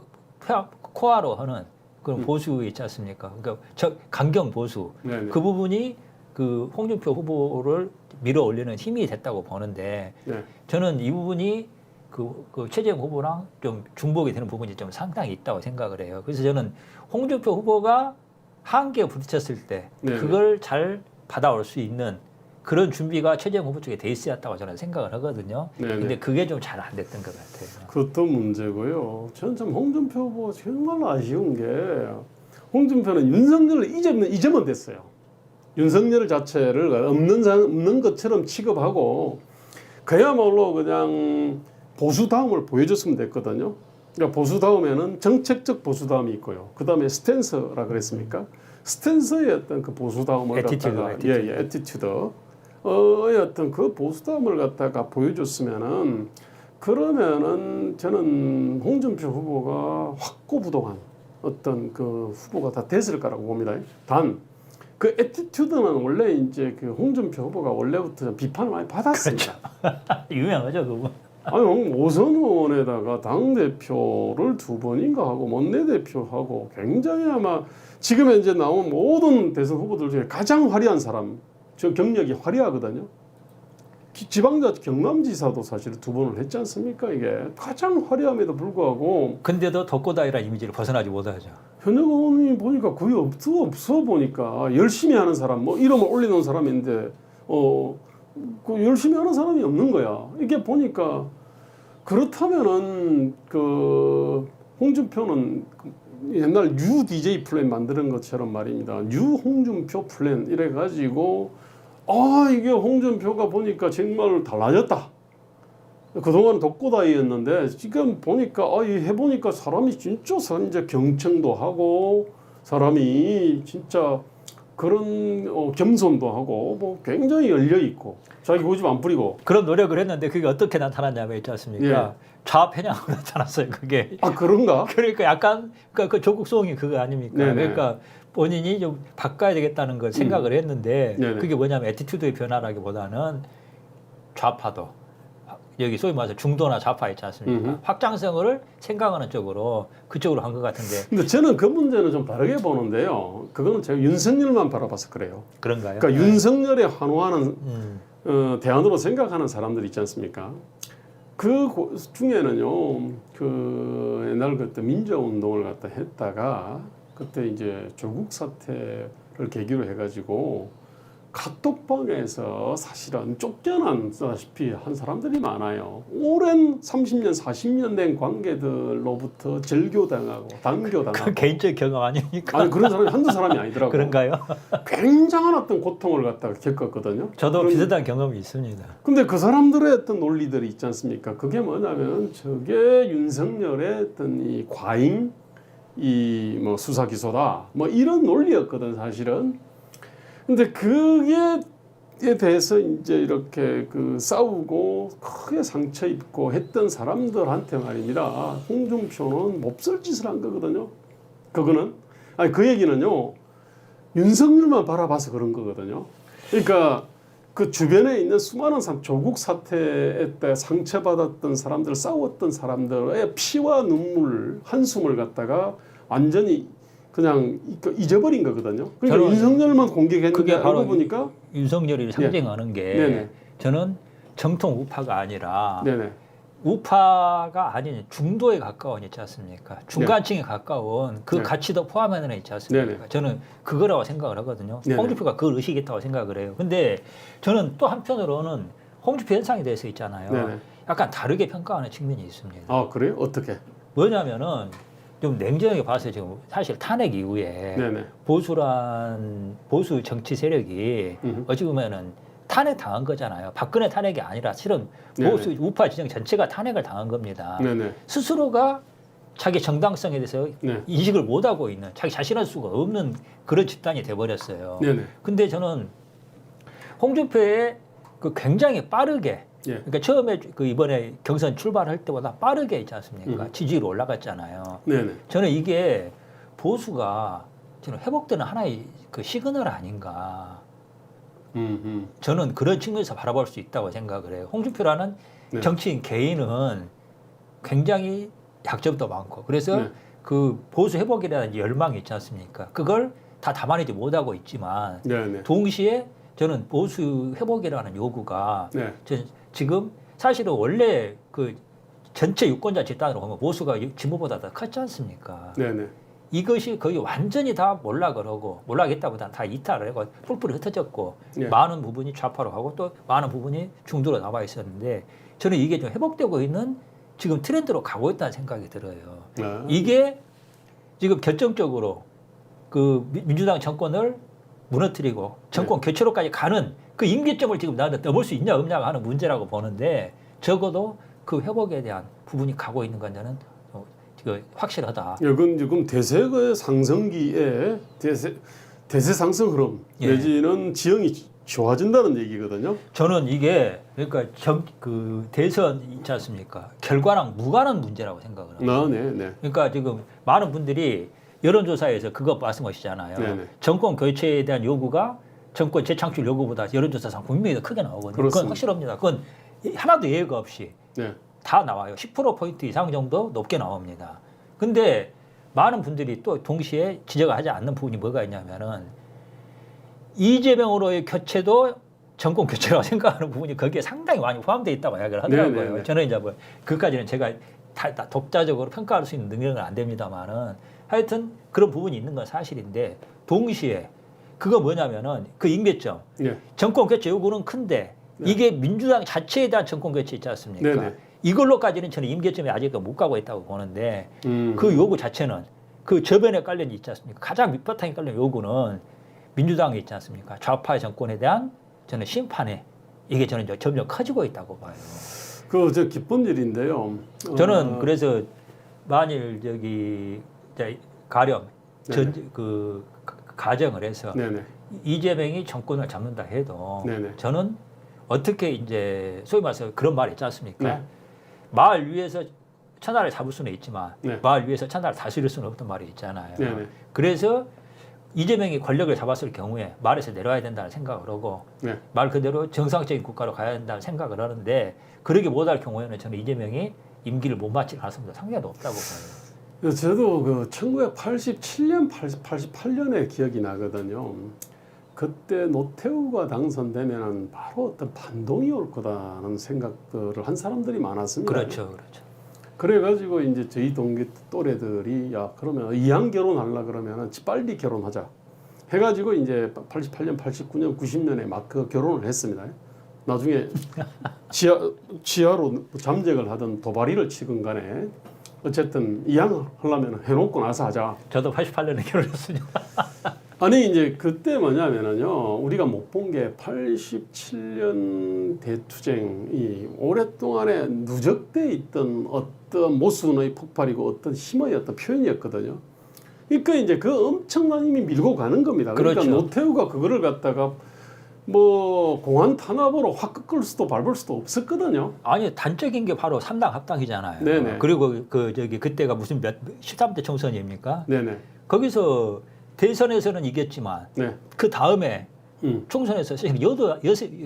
Speaker 3: 코어로 하는 그런 보수 있지 않습니까? 그러니까 강경 보수
Speaker 2: 네네.
Speaker 3: 그 부분이 그 홍준표 후보를 밀어 올리는 힘이 됐다고 보는데
Speaker 2: 네.
Speaker 3: 저는 이 부분이 그 최재형 후보랑 좀 중복이 되는 부분이 좀 상당히 있다고 생각을 해요. 그래서 저는 홍준표 후보가 한계에 부딪혔을 때
Speaker 2: 네네.
Speaker 3: 그걸 잘 받아올 수 있는 그런 준비가 최재형 후보 쪽에 돼 있어야겠다고 저는 생각을 하거든요.
Speaker 2: 네네.
Speaker 3: 근데 그게 좀 잘 안 됐던 것 같아요.
Speaker 2: 그것도 문제고요. 저는 참 홍준표 후보 정말 아쉬운 게 홍준표는 윤석열을 잊으면 됐어요. 윤석열 자체를 없는 것처럼 취급하고 그야말로 그냥 보수다움을 보여줬으면 됐거든요. 그러니까 보수다움에는 정책적 보수다움이 있고요. 그 다음에 스탠스라 그랬습니까? 스탠스의 어떤 그 보수다움을 애티튜드. 어떤 그 보수다움을 갖다가 보여줬으면은 그러면은 저는 홍준표 후보가 확고부동한 어떤 그 후보가 다 됐을 거라고 봅니다. 단 그 애티튜드는 원래 이제 그 홍준표 후보가 원래부터 비판을 많이 받았습니다.
Speaker 3: 그렇죠. 유명하죠, 그분.
Speaker 2: 아니 오선 의원에다가 당 대표를 2번인가 하고 원내대표하고 굉장히 아마 지금 현재 나온 모든 대선 후보들 중에 가장 화려한 사람, 저 경력이 화려하거든요. 지방자 경남지사도 사실 2번을 했지 않습니까? 이게 가장 화려함에도 불구하고
Speaker 3: 근데도 덕고다이라는 이미지를 벗어나지 못하죠.
Speaker 2: 현역 의원이 보니까 거의 없어 보니까 열심히 하는 사람, 뭐 이름을 올리는 사람인데 그 열심히 하는 사람이 없는 거야. 이게 보니까 그렇다면은 그 홍준표는 옛날 뉴 DJ 플랜 만드는 것처럼 말입니다. 뉴 홍준표 플랜 이래 가지고 이게 홍준표가 보니까 정말 달라졌다. 그동안 독고다이였는데 지금 보니까 해보니까 사람이 진짜 이제 경청도 하고 사람이 진짜 그런 겸손도 하고 뭐 굉장히 열려 있고 자기 고집 안 부리고
Speaker 3: 그런 노력을 했는데 그게 어떻게 나타났냐면 있지 않습니까?
Speaker 2: 예.
Speaker 3: 좌편향으로 나타났어요. 그게.
Speaker 2: 그런가?
Speaker 3: 그러니까 약간 그 조국 수홍이 그거 아닙니까?
Speaker 2: 네네.
Speaker 3: 그러니까 본인이 좀 바꿔야 되겠다는 걸 생각을 했는데
Speaker 2: 네네.
Speaker 3: 그게 뭐냐면 애티튜드의 변화라기보다는 좌파도 여기 소위 말해서 중도나 좌파 있지 않습니까? 확장성을 생각하는 쪽으로 그쪽으로 한 것 같은데
Speaker 2: 근데 저는 그 문제는 좀 다르게 보는데요. 그거는 제가 윤석열만 바라봐서 그래요.
Speaker 3: 그런가요?
Speaker 2: 그러니까 윤석열에 환호하는 대안으로 생각하는 사람들 있지 않습니까? 그 중에는요, 그 옛날 그때 민주운동을 갖다 했다가 그때 이제 조국 사태를 계기로 해가지고 카톡방에서 사실은 쫓겨난다시피 한 사람들이 많아요. 오랜 30년, 40년 된 관계들로부터 절교당하고 단교당하고.
Speaker 3: 그 개인적 경험 아닙니까?
Speaker 2: 아니 그런 사람이 한두 사람이 아니더라고요.
Speaker 3: 그런가요?
Speaker 2: 굉장한 어떤 고통을 갖다가 겪었거든요.
Speaker 3: 저도 비슷한 경험이 있습니다.
Speaker 2: 근데 그 사람들의 어떤 논리들이 있지 않습니까? 그게 뭐냐면 저게 윤석열의 어떤 이 과잉 이 뭐 수사 기소다 뭐 이런 논리였거든 사실은. 근데 그게에 대해서 이제 이렇게 그 싸우고 크게 상처 입고 했던 사람들한테 말입니다. 홍준표는 몹쓸 짓을 한 거거든요. 그거는 아니 그 얘기는요. 윤석열만 바라봐서 그런 거거든요. 그러니까 그 주변에 있는 수많은 조국 사태에 때 상처받았던 사람들, 싸웠던 사람들의 피와 눈물, 한숨을 갖다가 완전히 그냥 잊어버린 거거든요. 그러니까 윤석열만 공격했는데
Speaker 3: 그게 바로
Speaker 2: 알고 보니까
Speaker 3: 윤석열이 상징하는 게
Speaker 2: 네네.
Speaker 3: 저는 정통 우파가 아니라
Speaker 2: 네네.
Speaker 3: 우파가 아닌 중도에 가까운 있지 않습니까? 중간층에 가까운 그
Speaker 2: 네.
Speaker 3: 가치도 포함하는 애 있지 않습니까?
Speaker 2: 네네.
Speaker 3: 저는 그거라고 생각을 하거든요.
Speaker 2: 네네.
Speaker 3: 홍준표가 그걸 의식했다고 생각을 해요. 근데 저는 또 한편으로는 홍준표 현상에 대해서 있잖아요.
Speaker 2: 네네.
Speaker 3: 약간 다르게 평가하는 측면이 있습니다.
Speaker 2: 아 그래요? 어떻게?
Speaker 3: 뭐냐면은 좀 냉정하게 봐서 지금 사실 탄핵 이후에
Speaker 2: 네네.
Speaker 3: 보수 정치 세력이 어찌 보면은 탄핵 당한 거잖아요. 박근혜 탄핵이 아니라 실은 보수
Speaker 2: 네네.
Speaker 3: 우파 진영 전체가 탄핵을 당한 겁니다.
Speaker 2: 네네.
Speaker 3: 스스로가 자기 정당성에 대해서
Speaker 2: 네.
Speaker 3: 인식을 못 하고 있는 자기 자신할 수가 없는 그런 집단이 돼 버렸어요.
Speaker 2: 네네.
Speaker 3: 근데 저는 홍준표의 그 굉장히 빠르게
Speaker 2: 예.
Speaker 3: 그러니까 처음에 그 이번에 경선 출발할 때보다 빠르게 있지 않습니까? 지지율 올라갔잖아요.
Speaker 2: 네네.
Speaker 3: 저는 이게 보수가 저는 회복되는 하나의 그 시그널 아닌가. 저는 그런 측면에서 바라볼 수 있다고 생각을 해요. 홍준표라는
Speaker 2: 네.
Speaker 3: 정치인 개인은 굉장히 약점도 많고 그래서
Speaker 2: 네.
Speaker 3: 그 보수 회복이라는 열망이 있지 않습니까? 그걸 다 담아내지 못하고 있지만
Speaker 2: 네네.
Speaker 3: 동시에 저는 보수 회복이라는 요구가
Speaker 2: 네.
Speaker 3: 지금 사실은 원래 그 전체 유권자 집단으로 보면 보수가 진보보다 더 컸지 않습니까?
Speaker 2: 네네.
Speaker 3: 이것이 거의 완전히 다 몰락을 하고 몰락했다보다는 다 이탈을 하고 뿔뿔이 흩어졌고
Speaker 2: 네.
Speaker 3: 많은 부분이 좌파로 가고 또 많은 부분이 중도로 남아 있었는데 저는 이게 좀 회복되고 있는 지금 트렌드로 가고 있다는 생각이 들어요.
Speaker 2: 아.
Speaker 3: 이게 지금 결정적으로 그 민주당 정권을 무너뜨리고 정권 교체로까지 가는 그 임기점을 지금 나한테 넘을 수 있냐 없냐 하는 문제라고 보는데 적어도 그 회복에 대한 부분이 가고 있는 건 저는 확실하다.
Speaker 2: 예, 그건 지금 대세의 상승기에 대세 상승 흐름
Speaker 3: 예.
Speaker 2: 내지는 지형이 좋아진다는 얘기거든요.
Speaker 3: 저는 이게 그러니까 그 대선 있지 않습니까? 결과랑 무관한 문제라고 생각을 합니다.
Speaker 2: 아, 네, 네.
Speaker 3: 그러니까 지금 많은 분들이 여론조사에서 그거 말씀하시잖아요.
Speaker 2: 네네.
Speaker 3: 정권 교체에 대한 요구가 정권 재창출 요구보다 여론조사상 국민이 더 크게 나오거든요. 그건
Speaker 2: 그렇습니다.
Speaker 3: 확실합니다. 그건 하나도 예외가 없이
Speaker 2: 네.
Speaker 3: 다 나와요. 10%포인트 이상 정도 높게 나옵니다. 근데 많은 분들이 또 동시에 지적을 하지 않는 부분이 뭐가 있냐면은 이재명으로의 교체도 정권 교체라고 생각하는 부분이 거기에 상당히 많이 포함되어 있다고 이야기를 하더라고요.
Speaker 2: 네네네.
Speaker 3: 저는 이제 뭐 그까지는 제가 다 독자적으로 평가할 수 있는 능력은 안 됩니다만은 하여튼 그런 부분이 있는 건 사실인데 동시에 그거 뭐냐면은 그 임계점
Speaker 2: 네.
Speaker 3: 정권 교체 요구는 큰데
Speaker 2: 네.
Speaker 3: 이게 민주당 자체에 대한 정권 교체 있지 않습니까?
Speaker 2: 네네.
Speaker 3: 이걸로까지는 저는 임계점이 아직도 못 가고 있다고 보는데
Speaker 2: 그
Speaker 3: 그 요구 자체는 그 저변에 깔려 있지 않습니까? 가장 밑바탕에 깔린 요구는 민주당에 있지 않습니까? 좌파 정권에 대한 저는 심판에 이게 저는 이제 점점 커지고 있다고 봐요.
Speaker 2: 저 기쁜 일인데요.
Speaker 3: 저는 그래서 만일 저기 이제 가령 그 가정을 해서
Speaker 2: 네네.
Speaker 3: 이재명이 정권을 잡는다 해도
Speaker 2: 네네.
Speaker 3: 저는 어떻게 이제 소위 말해서 그런 말 있지 않습니까?
Speaker 2: 네.
Speaker 3: 마을 위에서 천하를 잡을 수는 있지만
Speaker 2: 네.
Speaker 3: 마을 위에서 천하를 다스릴 수는 없던 말이 있잖아요.
Speaker 2: 네네.
Speaker 3: 그래서 이재명이 권력을 잡았을 경우에 말에서 내려와야 된다는 생각을 하고
Speaker 2: 네.
Speaker 3: 말 그대로 정상적인 국가로 가야 된다는 생각을 하는데 그러게 못할 경우에는 저는 이재명이 임기를 못 마칠 가능성도 상당히 높다고 봐요.
Speaker 2: 저도 그 1987년, 88년에 기억이 나거든요. 그때 노태우가 당선되면은 바로 어떤 반동이 올 거다라는 생각들을 한 사람들이 많았습니다.
Speaker 3: 그렇죠, 그렇죠.
Speaker 2: 그래가지고 이제 저희 동기 또래들이 야 그러면 이왕 결혼하려 그러면은 빨리 결혼하자 해가지고 이제 88년, 89년, 90년에 막 그 결혼을 했습니다. 나중에 지하로 잠적을 하든 도발이를 치건 간에 어쨌든 이왕 하려면 해놓고 나서 하자.
Speaker 3: 저도 88년에 결혼했습니다.
Speaker 2: 아니 이제 그때 뭐냐면은요 우리가 못 본 게 87년 대투쟁이 오랫동안에 누적돼 있던 어떤 모순의 폭발이고 어떤 힘의 어떤 표현이었거든요. 그러니까 이제 그 엄청난 힘이 밀고 가는 겁니다. 그러니까
Speaker 3: 그렇죠.
Speaker 2: 노태우가 그거를 갖다가 뭐 공안 탄압으로 확 꺾을 수도 밟을 수도 없었거든요.
Speaker 3: 아니 단적인 게 바로 3당 합당이잖아요.
Speaker 2: 네네.
Speaker 3: 그리고 그 저기 그때가 무슨 13대 총선입니까?
Speaker 2: 네네.
Speaker 3: 거기서 대선에서는 이겼지만
Speaker 2: 네.
Speaker 3: 그 다음에
Speaker 2: 음.
Speaker 3: 총선에서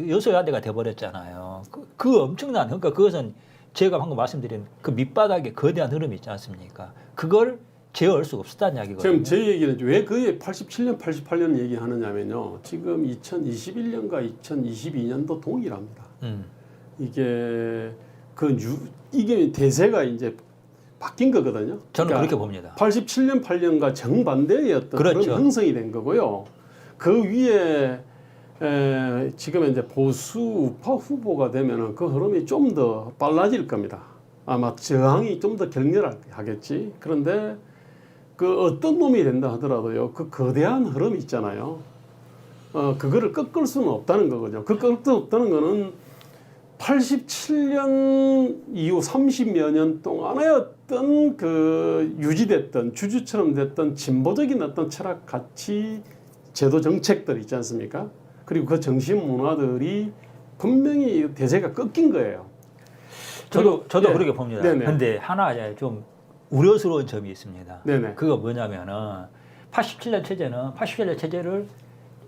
Speaker 3: 여소야대가 돼버렸잖아요. 그 엄청난 그러니까 그것은 제가 방금 말씀드린 그 밑바닥에 거대한 흐름이 있지 않습니까? 그걸 제어할 수가 없었다는 이야기거든요.
Speaker 2: 지금 제 얘기는 왜 그게 87년, 88년 얘기하느냐면요. 지금 2021년과 2022년도 동일합니다. 이게 이게 대세가 이제 바뀐 거거든요.
Speaker 3: 저는
Speaker 2: 그러니까
Speaker 3: 그렇게 봅니다.
Speaker 2: 87년, 8년과 정반대의 어떤
Speaker 3: 그렇죠.
Speaker 2: 그런 형성이 된 거고요. 그 위에 지금 이제 보수 우파 후보가 되면은 그 흐름이 좀 더 빨라질 겁니다. 아마 저항이 좀 더 격렬하겠지. 그런데 그 어떤 놈이 된다 하더라도요. 그 거대한 흐름이 있잖아요. 그거를 꺾을 수는 없다는 거거든요. 그 꺾을 수 없다는 거는 87년 이후 30여 년 동안의 어떤 그 유지됐던 주주처럼 됐던 진보적인 어떤 철학 가치 제도 정책들 있지 않습니까? 그리고 그 정신 문화들이 분명히 대세가 꺾인 거예요.
Speaker 3: 저도
Speaker 2: 네.
Speaker 3: 그렇게 봅니다.
Speaker 2: 네네.
Speaker 3: 근데 하나 좀 우려스러운 점이 있습니다.
Speaker 2: 네네.
Speaker 3: 그거 뭐냐면은 87년 체제를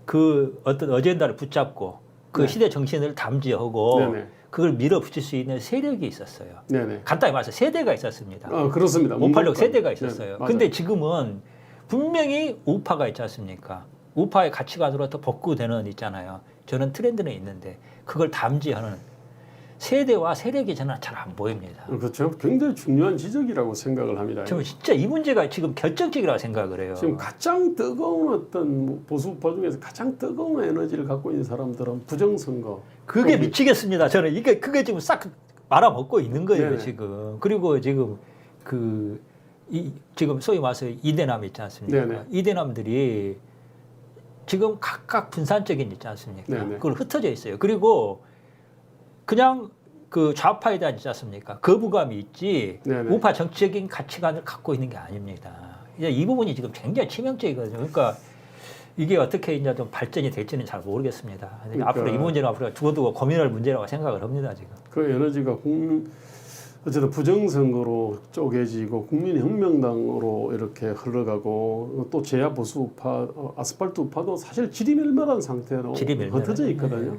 Speaker 3: 그 어떤 어젠다를 붙잡고 그
Speaker 2: 네.
Speaker 3: 시대 정신을 담지하고
Speaker 2: 네네.
Speaker 3: 그걸 밀어붙일 수 있는 세력이 있었어요.
Speaker 2: 네네.
Speaker 3: 간단히 말해서 세대가 있었습니다.
Speaker 2: 그렇습니다.
Speaker 3: 586 세대가 있었어요.
Speaker 2: 네,
Speaker 3: 근데 지금은 분명히 우파가 있지 않습니까? 우파의 가치관으로 또 복구되는 있잖아요. 저는 트렌드는 있는데 그걸 담지하는 세대와 세력이 저는 잘 안 보입니다.
Speaker 2: 그렇죠. 굉장히 중요한 지적이라고 생각을 합니다.
Speaker 3: 저는 진짜 이 문제가 지금 결정적이라고 생각을 해요.
Speaker 2: 지금 가장 뜨거운 어떤 보수파 중에서 가장 뜨거운 에너지를 갖고 있는 사람들은 부정선거.
Speaker 3: 그게 미치겠습니다. 저는 그게 지금 싹 말아먹고 있는 거예요.
Speaker 2: 네네.
Speaker 3: 지금. 그리고 지금 지금 소위 말해서 이대남 있지 않습니까?
Speaker 2: 네네.
Speaker 3: 이대남들이 지금 각각 분산적인 있지 않습니까?
Speaker 2: 네네.
Speaker 3: 그걸 흩어져 있어요. 그리고 그냥 그 좌파에 대한 있지 않습니까? 거부감이 있지
Speaker 2: 네네.
Speaker 3: 우파 정치적인 가치관을 갖고 있는 게 아닙니다. 이제 이 부분이 지금 굉장히 치명적이거든요. 그러니까 이게 어떻게 이제 좀 발전이 될지는 잘 모르겠습니다.
Speaker 2: 그러니까
Speaker 3: 앞으로 이 문제는 앞으로 두고두고 고민할 문제라고 생각을 합니다. 지금.
Speaker 2: 그 에너지가 어쨌든 부정선거로 쪼개지고 국민혁명당으로 이렇게 흘러가고 또 제야 보수 우파, 아스팔트 우파도 사실 지리멸멸한 상태로 흩어져 있거든요.
Speaker 3: 네.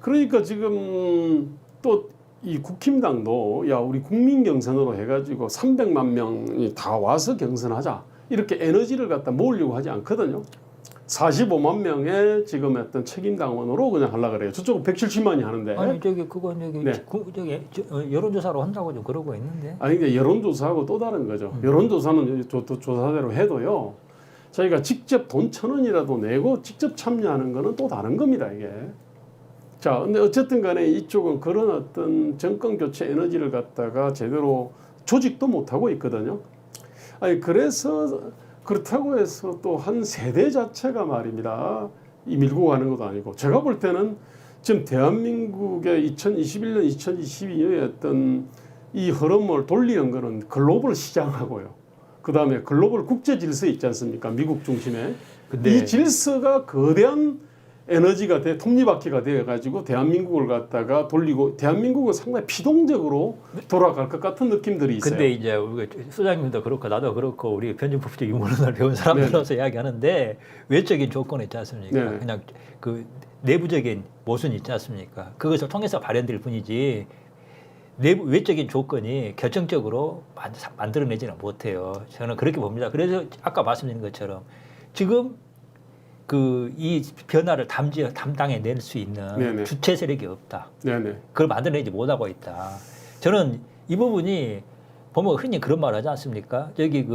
Speaker 2: 그러니까 지금 또 이 국힘당도 야 우리 국민 경선으로 해가지고 300만 명이 다 와서 경선하자 이렇게 에너지를 갖다 모으려고 하지 않거든요. 45만 명의 지금 어떤 책임당원으로 그냥 하려고 그래요. 저쪽은 170만이 하는데.
Speaker 3: 아니 그건
Speaker 2: 네.
Speaker 3: 여론조사로 한다고 좀 그러고 있는데.
Speaker 2: 아니 근데 여론조사하고 또 다른 거죠. 여론조사는 조사대로 해도요. 저희가 직접 돈 1,000원이라도 내고 직접 참여하는 거는 또 다른 겁니다 이게. 자, 근데 어쨌든 간에 이쪽은 그런 어떤 정권 교체 에너지를 갖다가 제대로 조직도 못하고 있거든요. 아니, 그래서 그렇다고 해서 또 한 세대 자체가 말입니다. 이 밀고 가는 것도 아니고. 제가 볼 때는 지금 대한민국의 2021년, 2022년의 어떤 이 흐름을 돌리는 거는 글로벌 시장하고요. 그 다음에 글로벌 국제 질서 있지 않습니까? 미국 중심에.
Speaker 3: 근데
Speaker 2: 이 질서가 거대한 에너지가 톱니바퀴가 되어가지고 대한민국을 갖다가 돌리고 대한민국은 상당히 피동적으로 돌아갈 것 같은 느낌들이 있어요.
Speaker 3: 근데 이제 우리 소장님도 그렇고 나도 그렇고 우리 편집법적 유머론을 배운 사람들로서 이야기하는데 외적인 조건 있지 않습니까?
Speaker 2: 네네.
Speaker 3: 그냥 그 내부적인 모순 있지 않습니까? 그것을 통해서 발현될 뿐이지 외적인 조건이 결정적으로 만들어내지는 못해요. 저는 그렇게 봅니다. 그래서 아까 말씀드린 것처럼 지금 이 변화를 담당해낼 수 있는
Speaker 2: 네네.
Speaker 3: 주체 세력이 없다.
Speaker 2: 네네.
Speaker 3: 그걸 만들어내지 못하고 있다. 저는 이 부분이 보면 흔히 그런 말 하지 않습니까? 저기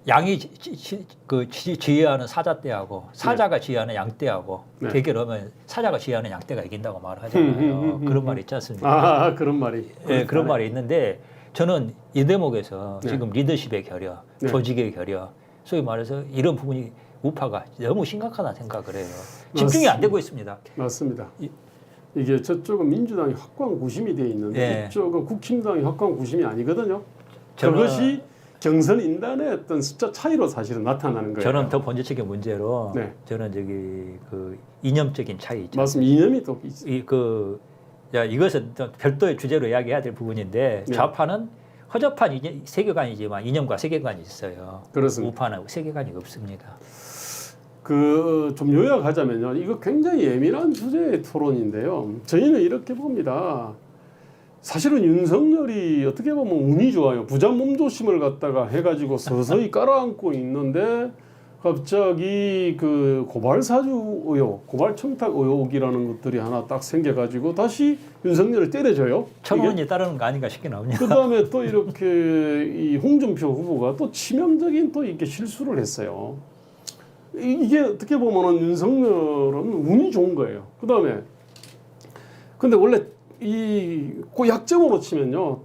Speaker 3: 양이 지휘하는 사자떼하고 사자가 지휘하는 양떼하고
Speaker 2: 네.
Speaker 3: 대결하면 사자가 지휘하는 양떼가 이긴다고 말하잖아요. 그런 말이 있지 않습니까?
Speaker 2: 그런 말이.
Speaker 3: 네, 그런 말이 있는데 저는 이 대목에서
Speaker 2: 네.
Speaker 3: 지금 리더십의 결여,
Speaker 2: 네.
Speaker 3: 조직의 결여, 소위 말해서 이런 부분이 우파가 너무 심각하다 생각을 해요. 집중이 안 되고 있습니다.
Speaker 2: 맞습니다. 이게 저쪽은 민주당이 확고한 구심이 돼 있는데
Speaker 3: 네.
Speaker 2: 이쪽은 국힘당이 확고한 구심이 아니거든요.
Speaker 3: 저는-
Speaker 2: 그것이 경선 인단의 어떤 숫자 차이로 사실은 나타나는 거예요.
Speaker 3: 저는 더 본질적인 문제로
Speaker 2: 네.
Speaker 3: 저는 이념적인 차이 있죠.
Speaker 2: 맞습니다. 이념이 또 있-
Speaker 3: 이것은 또 별도의 주제로 이야기해야 될 부분인데
Speaker 2: 네.
Speaker 3: 좌파는 허접한 세계관이지만 이념과 세계관이 있어요.
Speaker 2: 그렇습니다.
Speaker 3: 우파는 세계관이 없습니다.
Speaker 2: 좀 요약하자면요. 이거 굉장히 예민한 주제의 토론인데요. 저희는 이렇게 봅니다. 사실은 윤석열이 어떻게 보면 운이 좋아요. 부자 몸조심을 갖다가 해가지고 서서히 깔아앉고 있는데 갑자기 고발 사주 의혹, 고발 청탁 의혹이라는 것들이 하나 딱 생겨가지고 다시 윤석열을 때려줘요.
Speaker 3: 천원이 따르는 거 아닌가 싶긴 합니다.
Speaker 2: 그 다음에 또 이렇게 이 홍준표 후보가 또 치명적인 또 이렇게 실수를 했어요. 이게 어떻게 보면은 윤석열은 운이 좋은 거예요. 그 다음에 근데 원래 그 약점으로 치면요,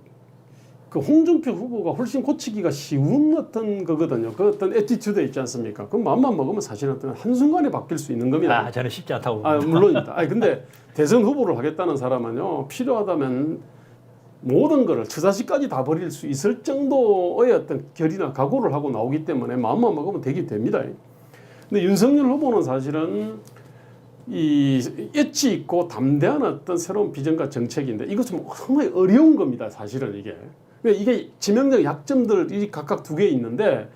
Speaker 2: 그 홍준표 후보가 훨씬 고치기가 쉬운 어떤 거거든요. 그 어떤 애티튜드 있지 않습니까? 그 마음만 먹으면 사실은 어떤 한순간에 바뀔 수 있는 겁니다.
Speaker 3: 저는 쉽지 않다고 봅니다.
Speaker 2: 물론입니다. 근데 대선 후보를 하겠다는 사람은요, 필요하다면 모든 거를 처자식까지 다 버릴 수 있을 정도의 어떤 결의나 각오를 하고 나오기 때문에 마음만 먹으면 되게 됩니다. 근데 윤석열 후보는 사실은 이 엣지 있고 담대한 어떤 새로운 비전과 정책인데 이것은 상당히 어려운 겁니다. 사실은 이게 치명적 약점들이 각각 두 개 있는데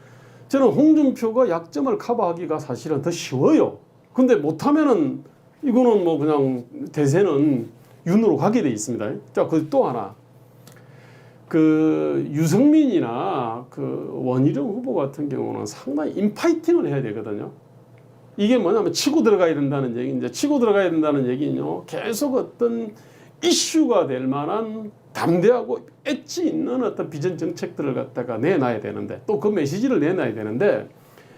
Speaker 2: 저는 홍준표가 약점을 커버하기가 사실은 더 쉬워요. 근데 못하면은 이거는 뭐 그냥 대세는 윤으로 가게 돼 있습니다. 자, 그 또 하나. 유승민이나 원희룡 후보 같은 경우는 상당히 인파이팅을 해야 되거든요. 이게 뭐냐면 치고 들어가야 된다는 얘기인데, 치고 들어가야 된다는 얘기는요, 계속 어떤 이슈가 될 만한 담대하고 엣지 있는 어떤 비전 정책들을 갖다가 내놔야 되는데, 또 그 메시지를 내놔야 되는데,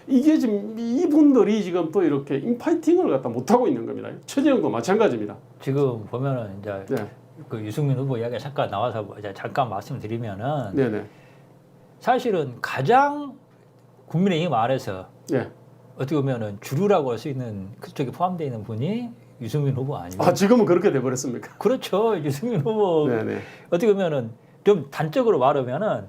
Speaker 2: 이게 지금 이분들이 지금 또 이렇게 인파이팅을 갖다 못하고 있는 겁니다. 최재형도 마찬가지입니다.
Speaker 3: 지금 보면은 이제
Speaker 2: 네.
Speaker 3: 유승민 후보 이야기가 잠깐 나와서 잠깐 말씀드리면은
Speaker 2: 네네.
Speaker 3: 사실은 가장 국민의힘 안에서
Speaker 2: 네.
Speaker 3: 어떻게 보면은 주류라고 할 수 있는 그쪽에 포함되어 있는 분이 유승민 후보 아니에요?
Speaker 2: 지금은 그렇게 돼버렸습니까?
Speaker 3: 그렇죠. 유승민 후보
Speaker 2: 네네.
Speaker 3: 어떻게 보면은 좀 단적으로 말하면은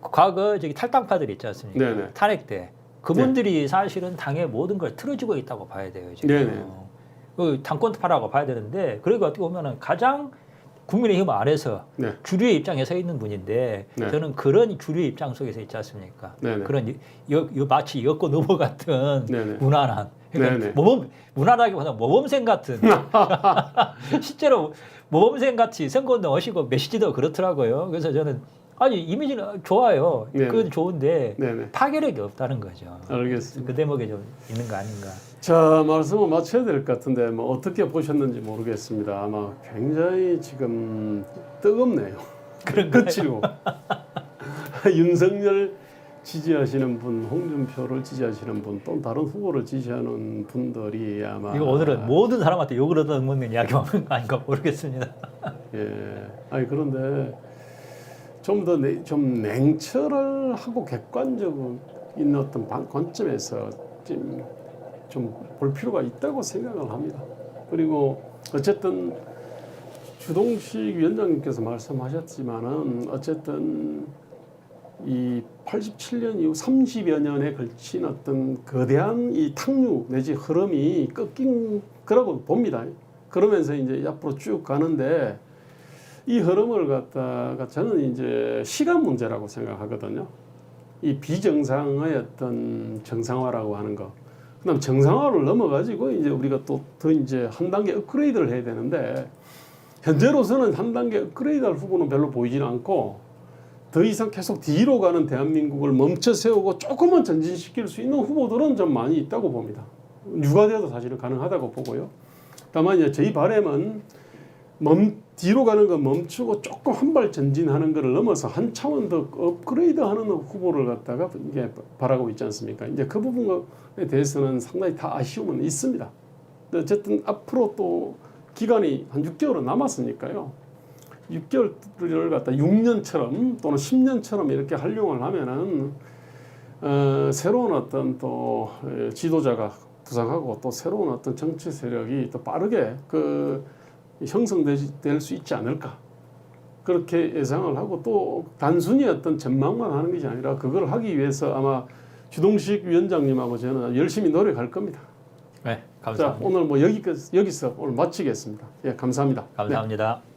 Speaker 3: 과거 탈당파들 있지 않습니까?
Speaker 2: 네네.
Speaker 3: 탄핵 때 그분들이 사실은 당의 모든 걸 틀어주고 있다고 봐야 돼요. 지금.
Speaker 2: 네네.
Speaker 3: 당권파라고 봐야 되는데 그러니까 어떻게 보면은 가장 국민의힘 안에서
Speaker 2: 네.
Speaker 3: 주류의 입장에 서 있는 분인데
Speaker 2: 네.
Speaker 3: 저는 그런 주류의 입장 속에서 있지 않습니까?
Speaker 2: 네네.
Speaker 3: 그런 마치 엮고 넘어 같은
Speaker 2: 네네.
Speaker 3: 무난한 그러니까
Speaker 2: 네네.
Speaker 3: 무난하기보다 모범생 같은 실제로 모범생 같이 선거운동 하시고 메시지도 그렇더라고요. 그래서 저는 이미지는 좋아요.
Speaker 2: 네네.
Speaker 3: 그건 좋은데
Speaker 2: 네네.
Speaker 3: 파괴력이 없다는 거죠.
Speaker 2: 알겠습니다.
Speaker 3: 그 대목에 좀 있는 거 아닌가.
Speaker 2: 자, 말씀을 마쳐야 될 것 같은데 어떻게 보셨는지 모르겠습니다. 아마 굉장히 지금 뜨겁네요.
Speaker 3: 그런가요?
Speaker 2: 그치고 윤석열 지지하시는 분, 홍준표를 지지하시는 분, 또 다른 후보를 지지하는 분들이 아마
Speaker 3: 이거 오늘은 모든 사람한테 욕을 얻어먹는 이야기만 하는 거 아닌가 모르겠습니다.
Speaker 2: 예. 그런데 좀 더 좀 냉철하고 객관적인 어떤 관점에서 좀 볼 필요가 있다고 생각을 합니다. 그리고 어쨌든 주동식 위원장님께서 말씀하셨지만은 어쨌든 이 87년 이후 30여 년에 걸친 어떤 거대한 이 탕류 내지 흐름이 꺾인 거라고 봅니다. 그러면서 이제 앞으로 쭉 가는데 이 흐름을 갖다가 저는 이제 시간 문제라고 생각하거든요. 이 비정상의 어떤 정상화라고 하는 거. 그다음 정상화를 넘어가지고 이제 우리가 또 더 이제 한 단계 업그레이드를 해야 되는데 현재로서는 한 단계 업그레이드할 후보는 별로 보이지는 않고 더 이상 계속 뒤로 가는 대한민국을 멈춰 세우고 조금만 전진시킬 수 있는 후보들은 좀 많이 있다고 봅니다. 누가 돼도 사실은 가능하다고 보고요. 다만 이제 저희 바람은 뒤로 가는 거 멈추고 조금 한 발 전진하는 것을 넘어서 한 차원 더 업그레이드하는 후보를 갖다가 이게 바라고 있지 않습니까? 이제 그 부분에 대해서는 상당히 다 아쉬움은 있습니다. 어쨌든 앞으로 또 기간이 한 6개월은 남았으니까요. 6개월을 갖다 6년처럼 또는 10년처럼 이렇게 활용을 하면은 새로운 어떤 또 지도자가 부상하고 또 새로운 어떤 정치 세력이 또 빠르게 형성될 수 있지 않을까 그렇게 예상을 하고 또 단순히 어떤 전망만 하는 것이 아니라 그걸 하기 위해서 아마 주동식 위원장님하고 저는 열심히 노력할 겁니다.
Speaker 3: 네, 감사합니다.
Speaker 2: 자, 오늘 뭐 여기서 오늘 마치겠습니다. 예, 감사합니다.
Speaker 3: 감사합니다.
Speaker 2: 네.